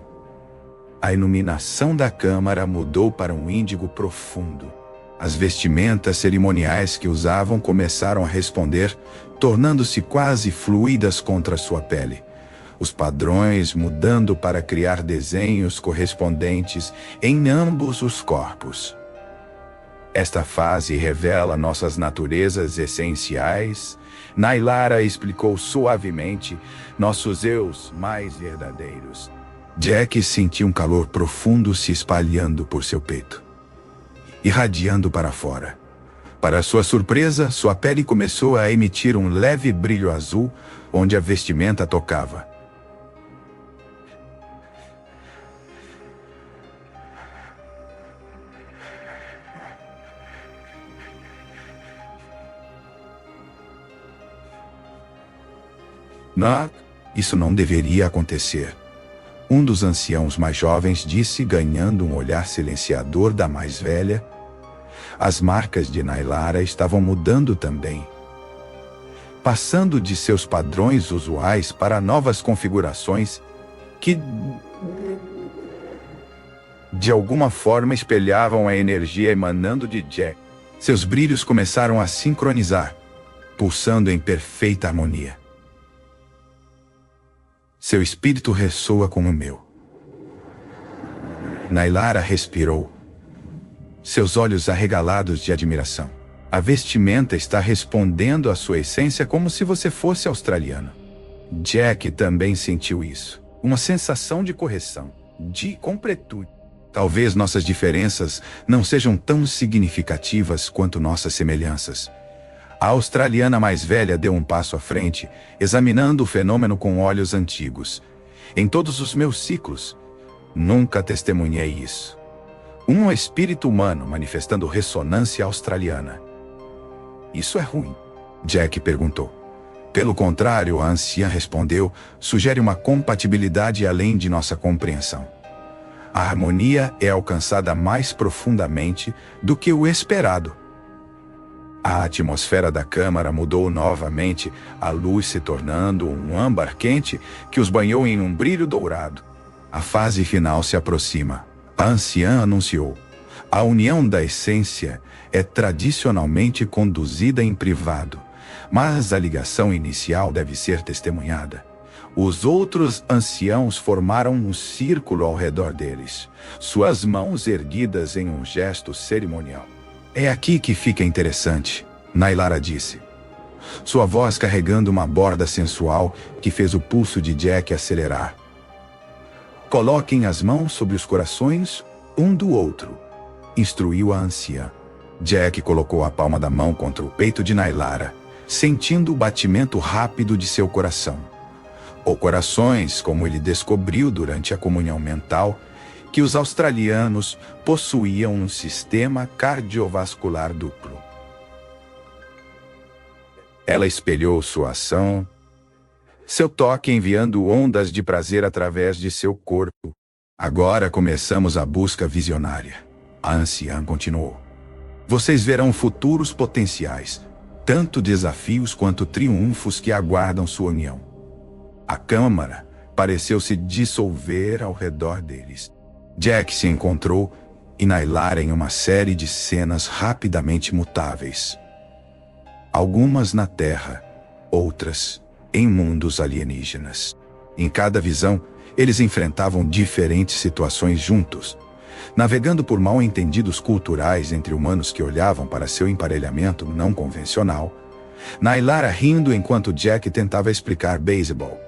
A iluminação da câmara mudou para um índigo profundo. As vestimentas cerimoniais que usavam começaram a responder, tornando-se quase fluídas contra sua pele. Os padrões mudando para criar desenhos correspondentes em ambos os corpos. Esta fase revela nossas naturezas essenciais. Nailara explicou suavemente, nossos eus mais verdadeiros. Jack sentiu um calor profundo se espalhando por seu peito, irradiando para fora. Para sua surpresa, sua pele começou a emitir um leve brilho azul onde a vestimenta tocava. Não, isso não deveria acontecer. Um dos anciãos mais jovens disse, ganhando um olhar silenciador da mais velha. As marcas de Nailara estavam mudando também, passando de seus padrões usuais para novas configurações que, de alguma forma, espelhavam a energia emanando de Jack. Seus brilhos começaram a sincronizar, pulsando em perfeita harmonia. Seu espírito ressoa com o meu. Nailara respirou, seus olhos arregalados de admiração. A vestimenta está respondendo à sua essência como se você fosse australiano. Jack também sentiu isso. Uma sensação de correção, de completude. Talvez nossas diferenças não sejam tão significativas quanto nossas semelhanças. A australiana mais velha deu um passo à frente, examinando o fenômeno com olhos antigos. Em todos os meus ciclos, nunca testemunhei isso. Um espírito humano manifestando ressonância australiana. Isso é ruim? Jack perguntou. Pelo contrário, a anciã respondeu, sugere uma compatibilidade além de nossa compreensão. A harmonia é alcançada mais profundamente do que o esperado. A atmosfera da câmara mudou novamente, a luz se tornando um âmbar quente que os banhou em um brilho dourado. A fase final se aproxima. A anciã anunciou. A união da essência é tradicionalmente conduzida em privado, mas a ligação inicial deve ser testemunhada. Os outros anciãos formaram um círculo ao redor deles, suas mãos erguidas em um gesto cerimonial. É aqui que fica interessante, Nailara disse. Sua voz carregando uma borda sensual que fez o pulso de Jack acelerar. Coloquem as mãos sobre os corações um do outro, instruiu a anciã. Jack colocou a palma da mão contra o peito de Nailara, sentindo o batimento rápido de seu coração. Ou corações, como ele descobriu durante a comunhão mental, que os australianos possuíam um sistema cardiovascular duplo. Ela espelhou sua ação, seu toque enviando ondas de prazer através de seu corpo. Agora começamos a busca visionária. A anciã continuou. Vocês verão futuros potenciais, tanto desafios quanto triunfos que aguardam sua união. A câmara pareceu se dissolver ao redor deles. Jack se encontrou e Nailara em uma série de cenas rapidamente mutáveis. Algumas na Terra, outras em mundos alienígenas. Em cada visão, eles enfrentavam diferentes situações juntos, navegando por mal-entendidos culturais entre humanos que olhavam para seu emparelhamento não convencional. Nailara rindo enquanto Jack tentava explicar beisebol.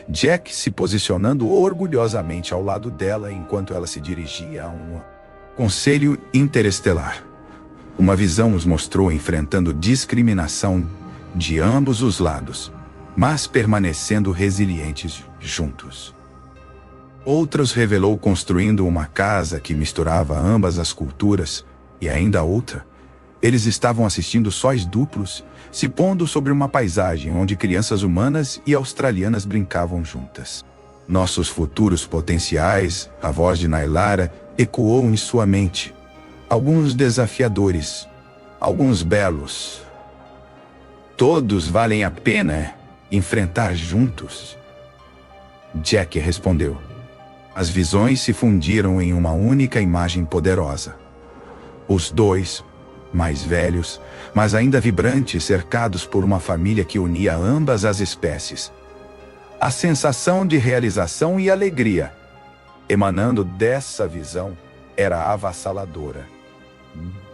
Jack se posicionando orgulhosamente ao lado dela enquanto ela se dirigia a um conselho interestelar. Uma visão os mostrou enfrentando discriminação de ambos os lados, mas permanecendo resilientes juntos. Outros revelou construindo uma casa que misturava ambas as culturas, e ainda outra, eles estavam assistindo sóis duplos, se pondo sobre uma paisagem onde crianças humanas e australianas brincavam juntas. Nossos futuros potenciais, a voz de Nailara, ecoou em sua mente. Alguns desafiadores, alguns belos. Todos valem a pena, enfrentar juntos? Jack respondeu. As visões se fundiram em uma única imagem poderosa. Os dois, mais velhos, mas ainda vibrantes, cercados por uma família que unia ambas as espécies. A sensação de realização e alegria emanando dessa visão era avassaladora.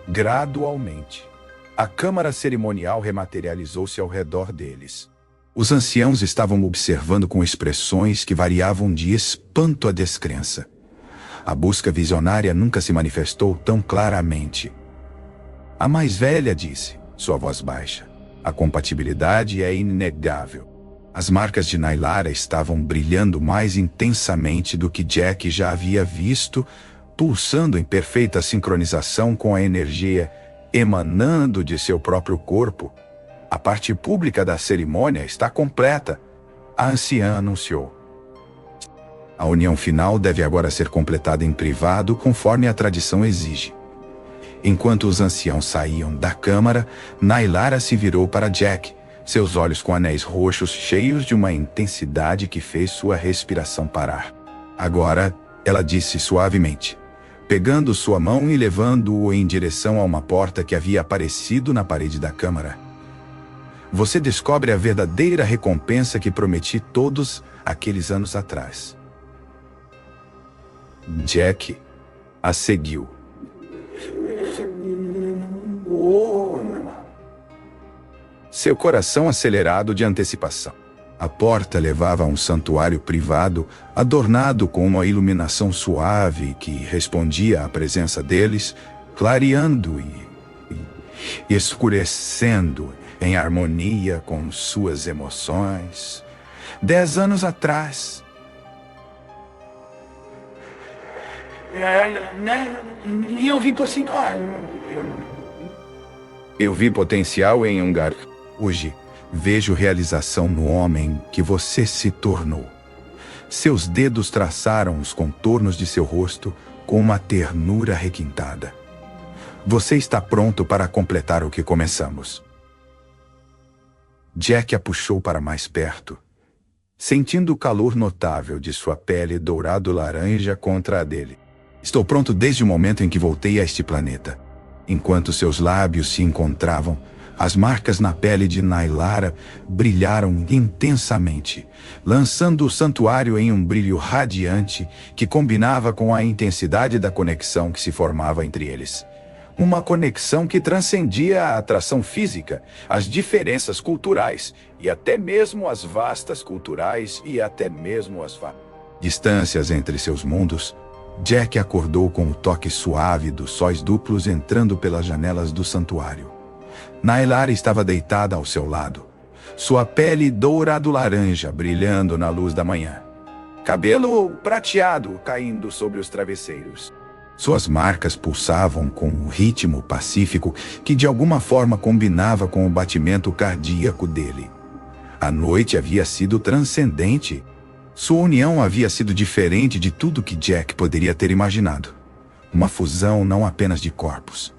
Gradualmente, a câmara cerimonial rematerializou-se ao redor deles. Os anciãos estavam observando com expressões que variavam de espanto a descrença. A busca visionária nunca se manifestou tão claramente. A mais velha disse, sua voz baixa, a compatibilidade é inegável. As marcas de Nailara estavam brilhando mais intensamente do que Jack já havia visto, pulsando em perfeita sincronização com a energia emanando de seu próprio corpo. A parte pública da cerimônia está completa, a anciã anunciou. A união final deve agora ser completada em privado, conforme a tradição exige. Enquanto os anciãos saíam da câmara, Nailara se virou para Jack, seus olhos com anéis roxos cheios de uma intensidade que fez sua respiração parar. Agora, ela disse suavemente, pegando sua mão e levando-o em direção a uma porta que havia aparecido na parede da câmara. Você descobre a verdadeira recompensa que prometi todos aqueles anos atrás. Jack a seguiu. Seu coração acelerado de antecipação. A porta levava a um santuário privado, adornado com uma iluminação suave que respondia à presença deles, clareando e escurecendo em harmonia com suas emoções. 10 anos atrás. Eu vi potencial em um gar. Hoje, vejo realização no homem que você se tornou. Seus dedos traçaram os contornos de seu rosto com uma ternura requintada. Você está pronto para completar o que começamos. Jack a puxou para mais perto, sentindo o calor notável de sua pele dourado-laranja contra a dele. Estou pronto desde o momento em que voltei a este planeta. Enquanto seus lábios se encontravam, as marcas na pele de Nailara brilharam intensamente, lançando o santuário em um brilho radiante que combinava com a intensidade da conexão que se formava entre eles. Uma conexão que transcendia a atração física, as diferenças culturais e até mesmo as vastas culturais e até mesmo as distâncias entre seus mundos. Jack acordou com o toque suave dos sóis duplos entrando pelas janelas do santuário. Nailara estava deitada ao seu lado, sua pele dourado-laranja brilhando na luz da manhã. Cabelo prateado caindo sobre os travesseiros. Suas marcas pulsavam com um ritmo pacífico que de alguma forma combinava com o batimento cardíaco dele. A noite havia sido transcendente. Sua união havia sido diferente de tudo que Jack poderia ter imaginado. Uma fusão não apenas de corpos,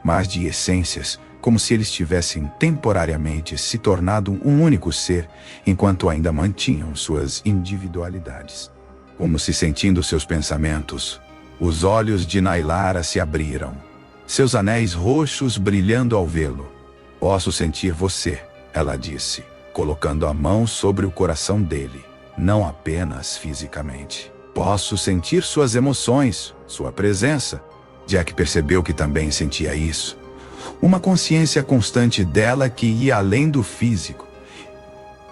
mas de essências, como se eles tivessem temporariamente se tornado um único ser, enquanto ainda mantinham suas individualidades. Como se sentindo seus pensamentos, os olhos de Nailara se abriram, seus anéis roxos brilhando ao vê-lo. Posso sentir você, ela disse, colocando a mão sobre o coração dele, não apenas fisicamente. Posso sentir suas emoções, sua presença. Jack percebeu que também sentia isso. Uma consciência constante dela que ia além do físico.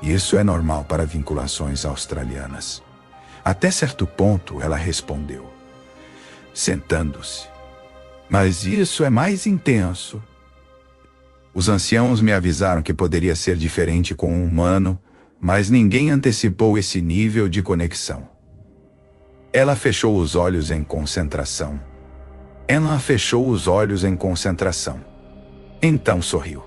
Isso é normal para vinculações australianas. Até certo ponto, ela respondeu, sentando-se. Mas isso é mais intenso. Os anciãos me avisaram que poderia ser diferente com um humano, mas ninguém antecipou esse nível de conexão. Ela fechou os olhos em concentração. Então sorriu.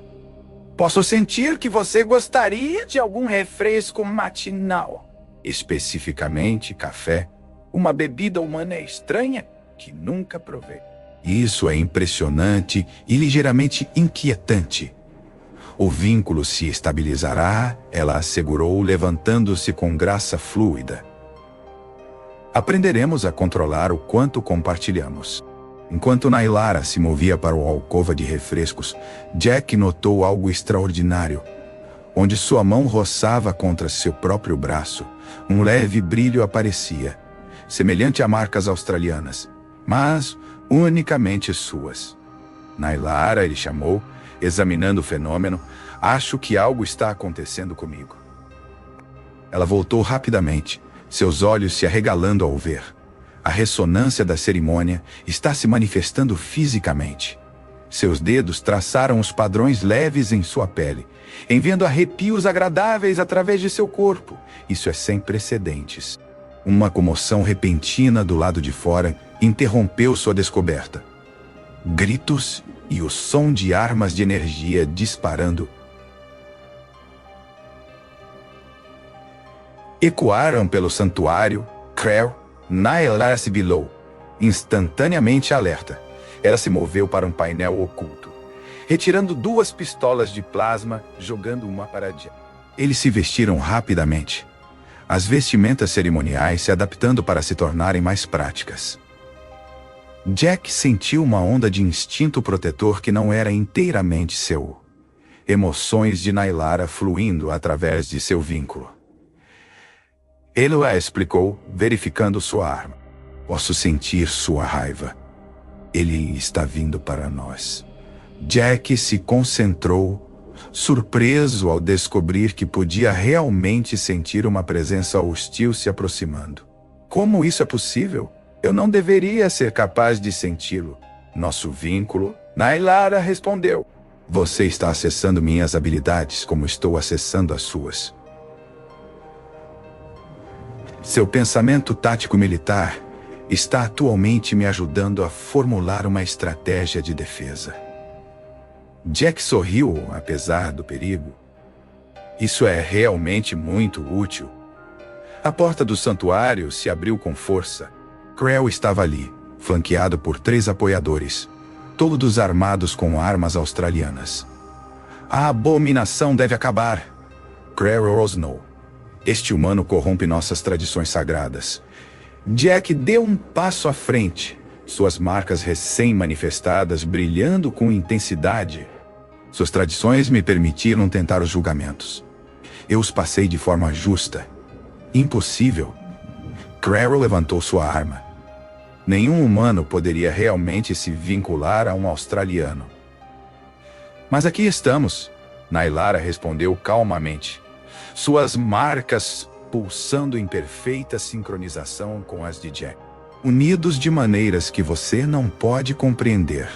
Posso sentir que você gostaria de algum refresco matinal. Especificamente café, uma bebida humana estranha que nunca provei. Isso é impressionante e ligeiramente inquietante. O vínculo se estabilizará, ela assegurou, levantando-se com graça fluida. Aprenderemos a controlar o quanto compartilhamos. Enquanto Nailara se movia para o alcova de refrescos, Jack notou algo extraordinário. Onde sua mão roçava contra seu próprio braço, um leve brilho aparecia, semelhante a marcas australianas, mas unicamente suas. Nailara, ele chamou, examinando o fenômeno, acho que algo está acontecendo comigo. Ela voltou rapidamente, seus olhos se arregalando ao ver. A ressonância da cerimônia está se manifestando fisicamente. Seus dedos traçaram os padrões leves em sua pele, enviando arrepios agradáveis através de seu corpo. Isso é sem precedentes. Uma comoção repentina do lado de fora interrompeu sua descoberta. Gritos e o som de armas de energia disparando ecoaram pelo santuário. Creu, Nailara sibilou, instantaneamente alerta. Ela se moveu para um painel oculto, retirando 2 pistolas de plasma, jogando uma para Jack. Eles se vestiram rapidamente, as vestimentas cerimoniais se adaptando para se tornarem mais práticas. Jack sentiu uma onda de instinto protetor que não era inteiramente seu. Emoções de Nailara fluindo através de seu vínculo. Ele a explicou, verificando sua arma. Posso sentir sua raiva. Ele está vindo para nós. Jack se concentrou, surpreso ao descobrir que podia realmente sentir uma presença hostil se aproximando. Como isso é possível? Eu não deveria ser capaz de senti-lo. Nosso vínculo? Nailara respondeu. Você está acessando minhas habilidades como estou acessando as suas. Seu pensamento tático-militar está atualmente me ajudando a formular uma estratégia de defesa. Jack sorriu, apesar do perigo. Isso é realmente muito útil. A porta do santuário se abriu com força. Creu estava ali, flanqueado por 3 apoiadores, todos armados com armas australianas. A abominação deve acabar. Creu rosnou. Este humano corrompe nossas tradições sagradas. Jack deu um passo à frente, suas marcas recém-manifestadas brilhando com intensidade. Suas tradições me permitiram tentar os julgamentos. Eu os passei de forma justa. Impossível. Creu levantou sua arma. Nenhum humano poderia realmente se vincular a um australiano. Mas aqui estamos, Nailara respondeu calmamente. Suas marcas pulsando em perfeita sincronização com as de Jack. Unidos de maneiras que você não pode compreender.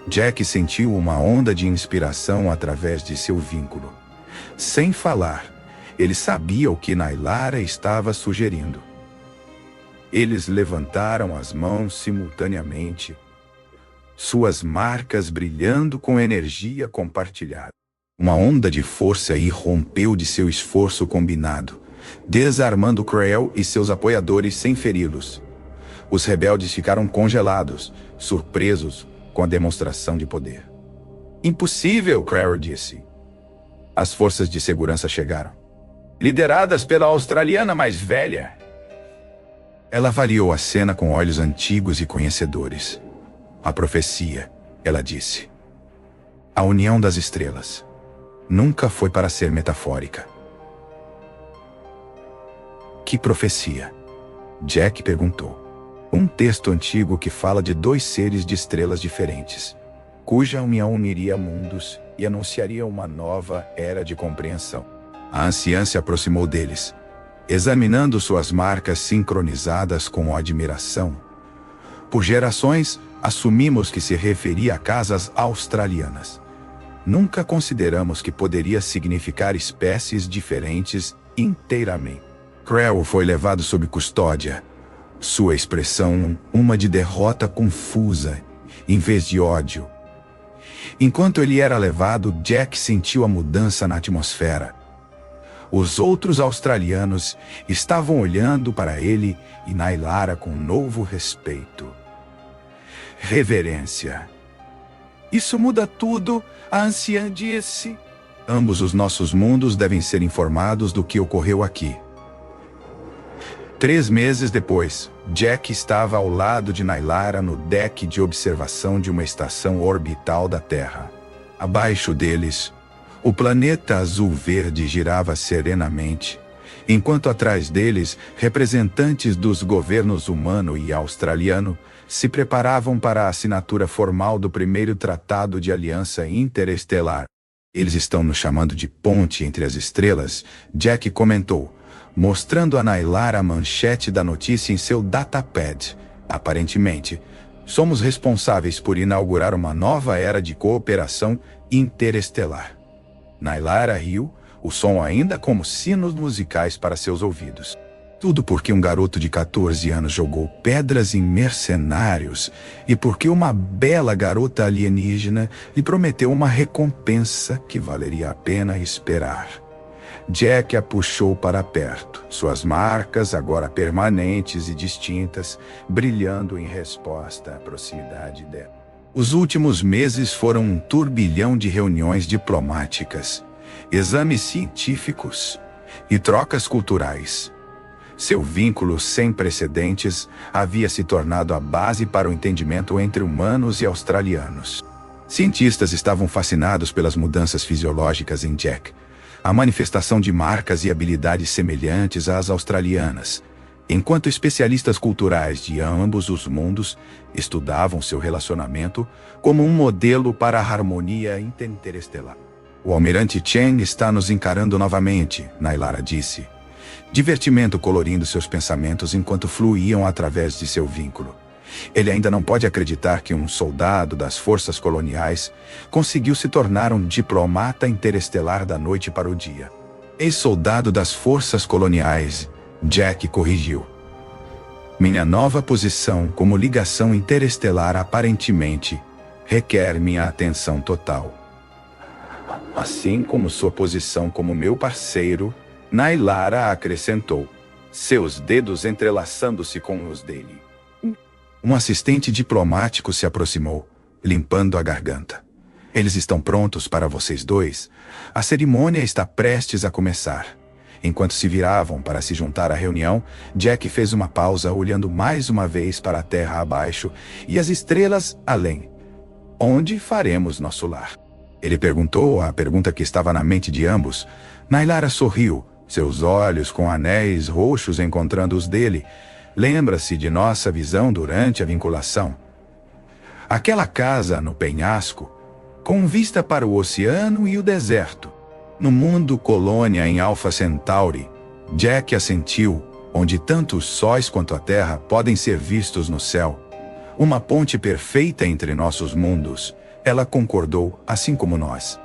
Jack sentiu uma onda de inspiração através de seu vínculo. Sem falar, ele sabia o que Nailara estava sugerindo. Eles levantaram as mãos simultaneamente, suas marcas brilhando com energia compartilhada. Uma onda de força irrompeu de seu esforço combinado, desarmando Creu e seus apoiadores sem feri-los. Os rebeldes ficaram congelados, surpresos com a demonstração de poder. Impossível, Creu disse. As forças de segurança chegaram, lideradas pela australiana mais velha. Ela avaliou a cena com olhos antigos e conhecedores. A profecia, ela disse. A união das estrelas. Nunca foi para ser metafórica. Que profecia? Jack perguntou. Um texto antigo que fala de 2 seres de estrelas diferentes, cuja união uniria mundos e anunciaria uma nova era de compreensão. A anciã se aproximou deles, examinando suas marcas sincronizadas com admiração. Por gerações, assumimos que se referia a casas australianas. Nunca consideramos que poderia significar espécies diferentes inteiramente. Creu foi levado sob custódia. Sua expressão, uma de derrota confusa, em vez de ódio. Enquanto ele era levado, Jack sentiu a mudança na atmosfera. Os outros australianos estavam olhando para ele e Nailara com novo respeito. Reverência. Isso muda tudo, a anciã disse. Ambos os nossos mundos devem ser informados do que ocorreu aqui. 3 meses depois, Jack estava ao lado de Nailara no deck de observação de uma estação orbital da Terra. Abaixo deles, o planeta azul-verde girava serenamente, enquanto atrás deles, representantes dos governos humano e australiano se preparavam para a assinatura formal do primeiro Tratado de Aliança Interestelar. Eles estão nos chamando de ponte entre as estrelas, Jack comentou, mostrando a Nailara a manchete da notícia em seu datapad. Aparentemente, somos responsáveis por inaugurar uma nova era de cooperação interestelar. Nailara riu, o som ainda como sinos musicais para seus ouvidos. Tudo porque um garoto de 14 anos jogou pedras em mercenários e porque uma bela garota alienígena lhe prometeu uma recompensa que valeria a pena esperar. Jack a puxou para perto, suas marcas, agora permanentes e distintas, brilhando em resposta à proximidade dela. Os últimos meses foram um turbilhão de reuniões diplomáticas, exames científicos e trocas culturais. Seu vínculo sem precedentes havia se tornado a base para o entendimento entre humanos e australianos. Cientistas estavam fascinados pelas mudanças fisiológicas em Jack, a manifestação de marcas e habilidades semelhantes às australianas, enquanto especialistas culturais de ambos os mundos estudavam seu relacionamento como um modelo para a harmonia interestelar. O almirante Chen está nos encarando novamente, Nailara disse. Divertimento colorindo seus pensamentos enquanto fluíam através de seu vínculo. Ele ainda não pode acreditar que um soldado das forças coloniais conseguiu se tornar um diplomata interestelar da noite para o dia. Ex-soldado das forças coloniais, Jack corrigiu. Minha nova posição como ligação interestelar aparentemente requer minha atenção total. Assim como sua posição como meu parceiro, Nailara acrescentou, seus dedos entrelaçando-se com os dele. Um assistente diplomático se aproximou, limpando a garganta. Eles estão prontos para vocês dois. A cerimônia está prestes a começar. Enquanto se viravam para se juntar à reunião, Jack fez uma pausa, olhando mais uma vez para a terra abaixo e as estrelas além. Onde faremos nosso lar? Ele perguntou a pergunta que estava na mente de ambos. Nailara sorriu, seus olhos com anéis roxos encontrando os dele. Lembra-se de nossa visão durante a vinculação. Aquela casa no penhasco, com vista para o oceano e o deserto. No mundo colônia em Alpha Centauri, Jack assentiu, onde tanto os sóis quanto a Terra podem ser vistos no céu. Uma ponte perfeita entre nossos mundos. Ela concordou, assim como nós.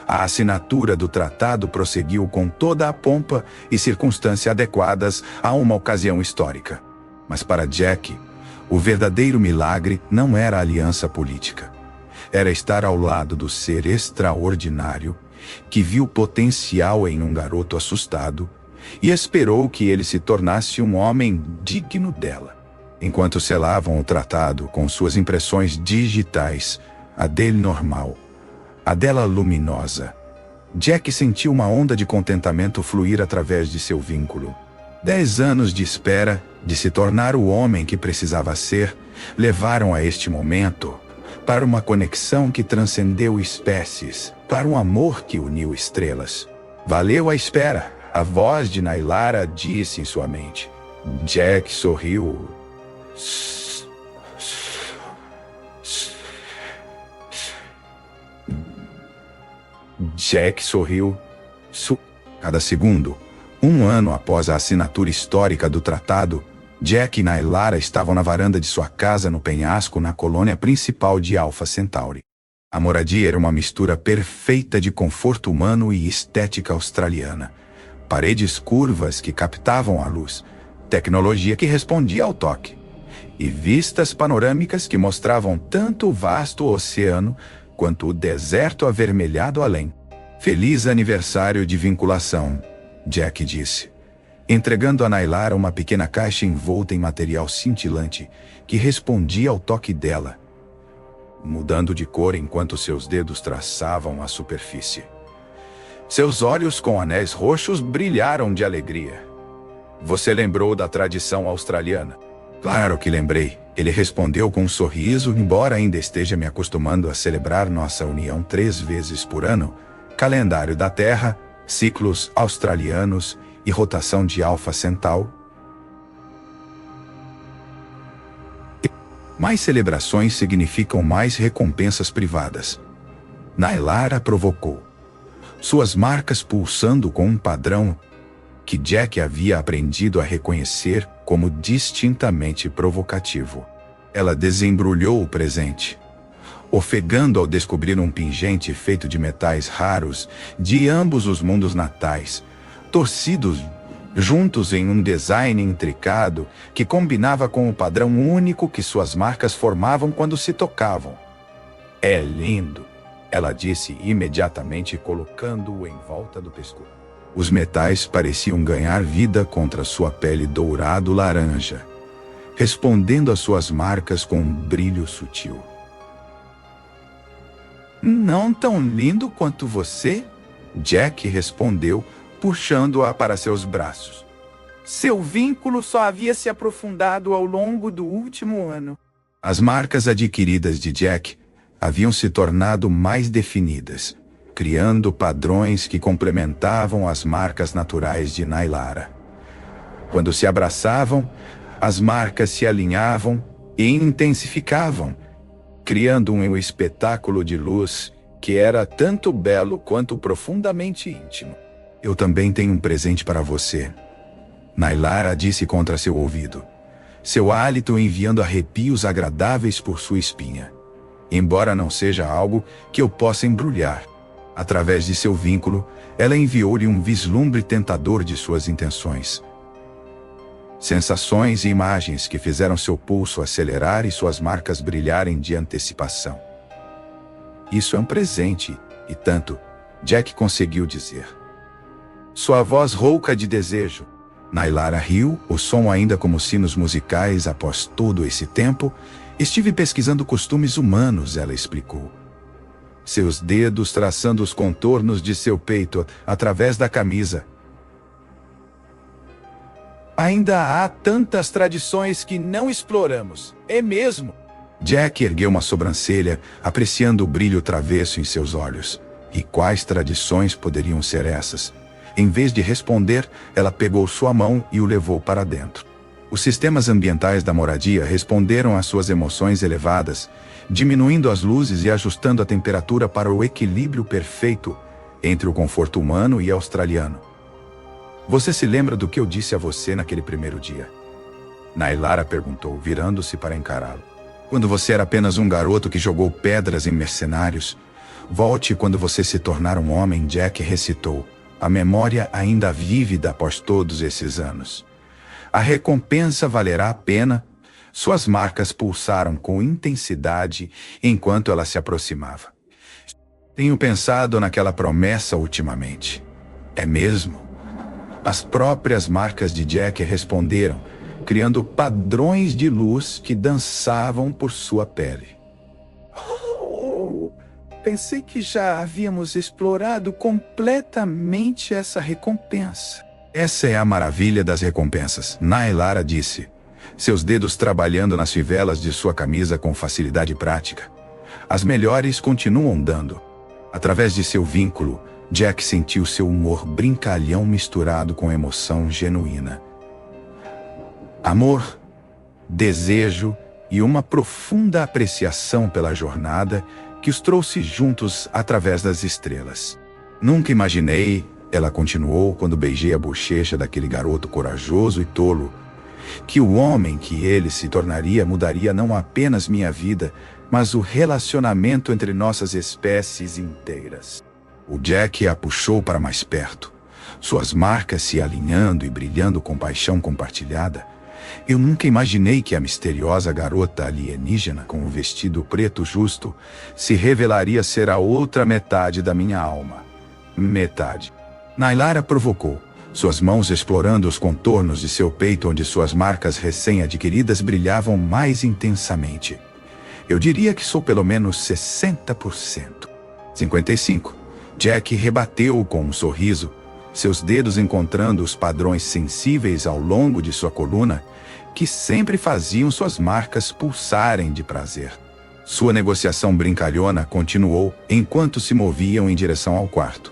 A assinatura do tratado prosseguiu com toda a pompa e circunstância adequadas a uma ocasião histórica. Mas para Jack, o verdadeiro milagre não era a aliança política. Era estar ao lado do ser extraordinário que viu potencial em um garoto assustado e esperou que ele se tornasse um homem digno dela. Enquanto selavam o tratado com suas impressões digitais, a dele normal, a dela luminosa, Jack sentiu uma onda de contentamento fluir através de seu vínculo. 10 anos de espera, de se tornar o homem que precisava ser, levaram a este momento, para uma conexão que transcendeu espécies, para um amor que uniu estrelas. Valeu a espera, a voz de Nailara disse em sua mente. Jack sorriu. Jack sorriu. Cada segundo, 1 ano após a assinatura histórica do tratado, Jack e Nailara estavam na varanda de sua casa no penhasco na colônia principal de Alpha Centauri. A moradia era uma mistura perfeita de conforto humano e estética australiana. Paredes curvas que captavam a luz, tecnologia que respondia ao toque, e vistas panorâmicas que mostravam tanto o vasto oceano quanto o deserto avermelhado além. Feliz aniversário de vinculação, Jack disse, entregando a Nailara uma pequena caixa envolta em material cintilante que respondia ao toque dela, mudando de cor enquanto seus dedos traçavam a superfície. Seus olhos com anéis roxos brilharam de alegria. Você lembrou da tradição australiana? Claro que lembrei, ele respondeu com um sorriso, embora ainda esteja me acostumando a celebrar nossa união 3 vezes por ano, calendário da Terra, ciclos australianos e rotação de Alfa Centauro. Mais celebrações significam mais recompensas privadas. Nailara provocou, suas marcas pulsando com um padrão que Jack havia aprendido a reconhecer como distintamente provocativo. Ela desembrulhou o presente, ofegando ao descobrir um pingente feito de metais raros de ambos os mundos natais, torcidos juntos em um design intricado que combinava com o padrão único que suas marcas formavam quando se tocavam. É lindo, ela disse imediatamente, colocando-o em volta do pescoço. Os metais pareciam ganhar vida contra sua pele dourado-laranja, respondendo às suas marcas com um brilho sutil. Não tão lindo quanto você, Jack respondeu, puxando-a para seus braços. Seu vínculo só havia se aprofundado ao longo do último ano. As marcas adquiridas de Jack haviam se tornado mais definidas, criando padrões que complementavam as marcas naturais de Nailara. Quando se abraçavam, as marcas se alinhavam e intensificavam, criando um espetáculo de luz que era tanto belo quanto profundamente íntimo. Eu também tenho um presente para você, Nailara disse contra seu ouvido, seu hálito enviando arrepios agradáveis por sua espinha. Embora não seja algo que eu possa embrulhar. Através de seu vínculo, ela enviou-lhe um vislumbre tentador de suas intenções. Sensações e imagens que fizeram seu pulso acelerar e suas marcas brilharem de antecipação. Isso é um presente, e tanto, Jack conseguiu dizer. Sua voz rouca de desejo. Nailara riu, o som ainda como sinos musicais após todo esse tempo. Estive pesquisando costumes humanos, ela explicou. Seus dedos traçando os contornos de seu peito através da camisa. Ainda há tantas tradições que não exploramos, é mesmo? Jack ergueu uma sobrancelha, apreciando o brilho travesso em seus olhos. E quais tradições poderiam ser essas? Em vez de responder, ela pegou sua mão e o levou para dentro. Os sistemas ambientais da moradia responderam às suas emoções elevadas, diminuindo as luzes e ajustando a temperatura para o equilíbrio perfeito entre o conforto humano e australiano. Você se lembra do que eu disse a você naquele primeiro dia? Nailara perguntou, virando-se para encará-lo. Quando você era apenas um garoto que jogou pedras em mercenários. Volte quando você se tornar um homem, Jack recitou, a memória ainda vívida após todos esses anos. A recompensa valerá a pena. Suas marcas pulsaram com intensidade enquanto ela se aproximava. Tenho pensado naquela promessa ultimamente. É mesmo? As próprias marcas de Jack responderam, criando padrões de luz que dançavam por sua pele. Pensei que já havíamos explorado completamente essa recompensa. Essa é a maravilha das recompensas, Nailara disse, seus dedos trabalhando nas fivelas de sua camisa com facilidade prática. As melhores continuam dando. Através de seu vínculo, Jack sentiu seu humor brincalhão misturado com emoção genuína. Amor, desejo e uma profunda apreciação pela jornada que os trouxe juntos através das estrelas. Nunca imaginei, ela continuou quando beijei a bochecha daquele garoto corajoso e tolo, que o homem que ele se tornaria mudaria não apenas minha vida, mas o relacionamento entre nossas espécies inteiras. O Jack a puxou para mais perto, suas marcas se alinhando e brilhando com paixão compartilhada. Eu nunca imaginei que a misteriosa garota alienígena com o vestido preto justo se revelaria ser a outra metade da minha alma. Metade. Nailara provocou, suas mãos explorando os contornos de seu peito onde suas marcas recém-adquiridas brilhavam mais intensamente. Eu diria que sou pelo menos 60%. 55%. Jack rebateu-o com um sorriso, seus dedos encontrando os padrões sensíveis ao longo de sua coluna, que sempre faziam suas marcas pulsarem de prazer. Sua negociação brincalhona continuou enquanto se moviam em direção ao quarto.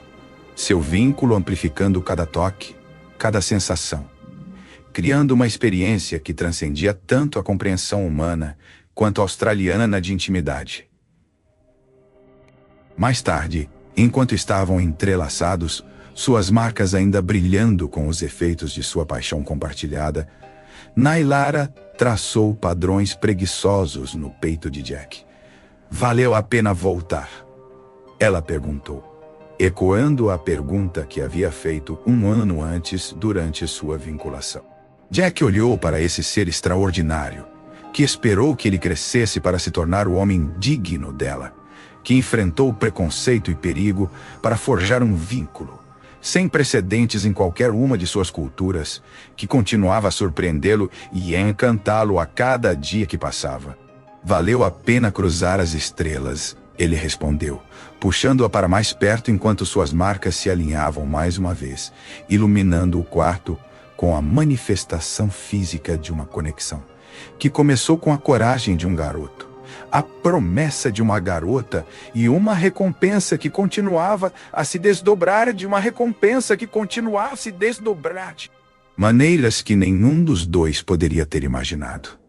Seu vínculo amplificando cada toque, cada sensação, criando uma experiência que transcendia tanto a compreensão humana quanto a australiana de intimidade. Mais tarde, enquanto estavam entrelaçados, suas marcas ainda brilhando com os efeitos de sua paixão compartilhada, Nailara traçou padrões preguiçosos no peito de Jack. Valeu a pena voltar? Ela perguntou, ecoando a pergunta que havia feito um ano antes durante sua vinculação. Jack olhou para esse ser extraordinário, que esperou que ele crescesse para se tornar o homem digno dela, que enfrentou preconceito e perigo para forjar um vínculo, sem precedentes em qualquer uma de suas culturas, que continuava a surpreendê-lo e a encantá-lo a cada dia que passava. Valeu a pena cruzar as estrelas, ele respondeu, puxando-a para mais perto enquanto suas marcas se alinhavam mais uma vez, iluminando o quarto com a manifestação física de uma conexão, que começou com a coragem de um garoto, a promessa de uma garota e uma recompensa que continuava a se desdobrar de uma recompensa que continuava a se desdobrar. Maneiras que nenhum dos dois poderia ter imaginado.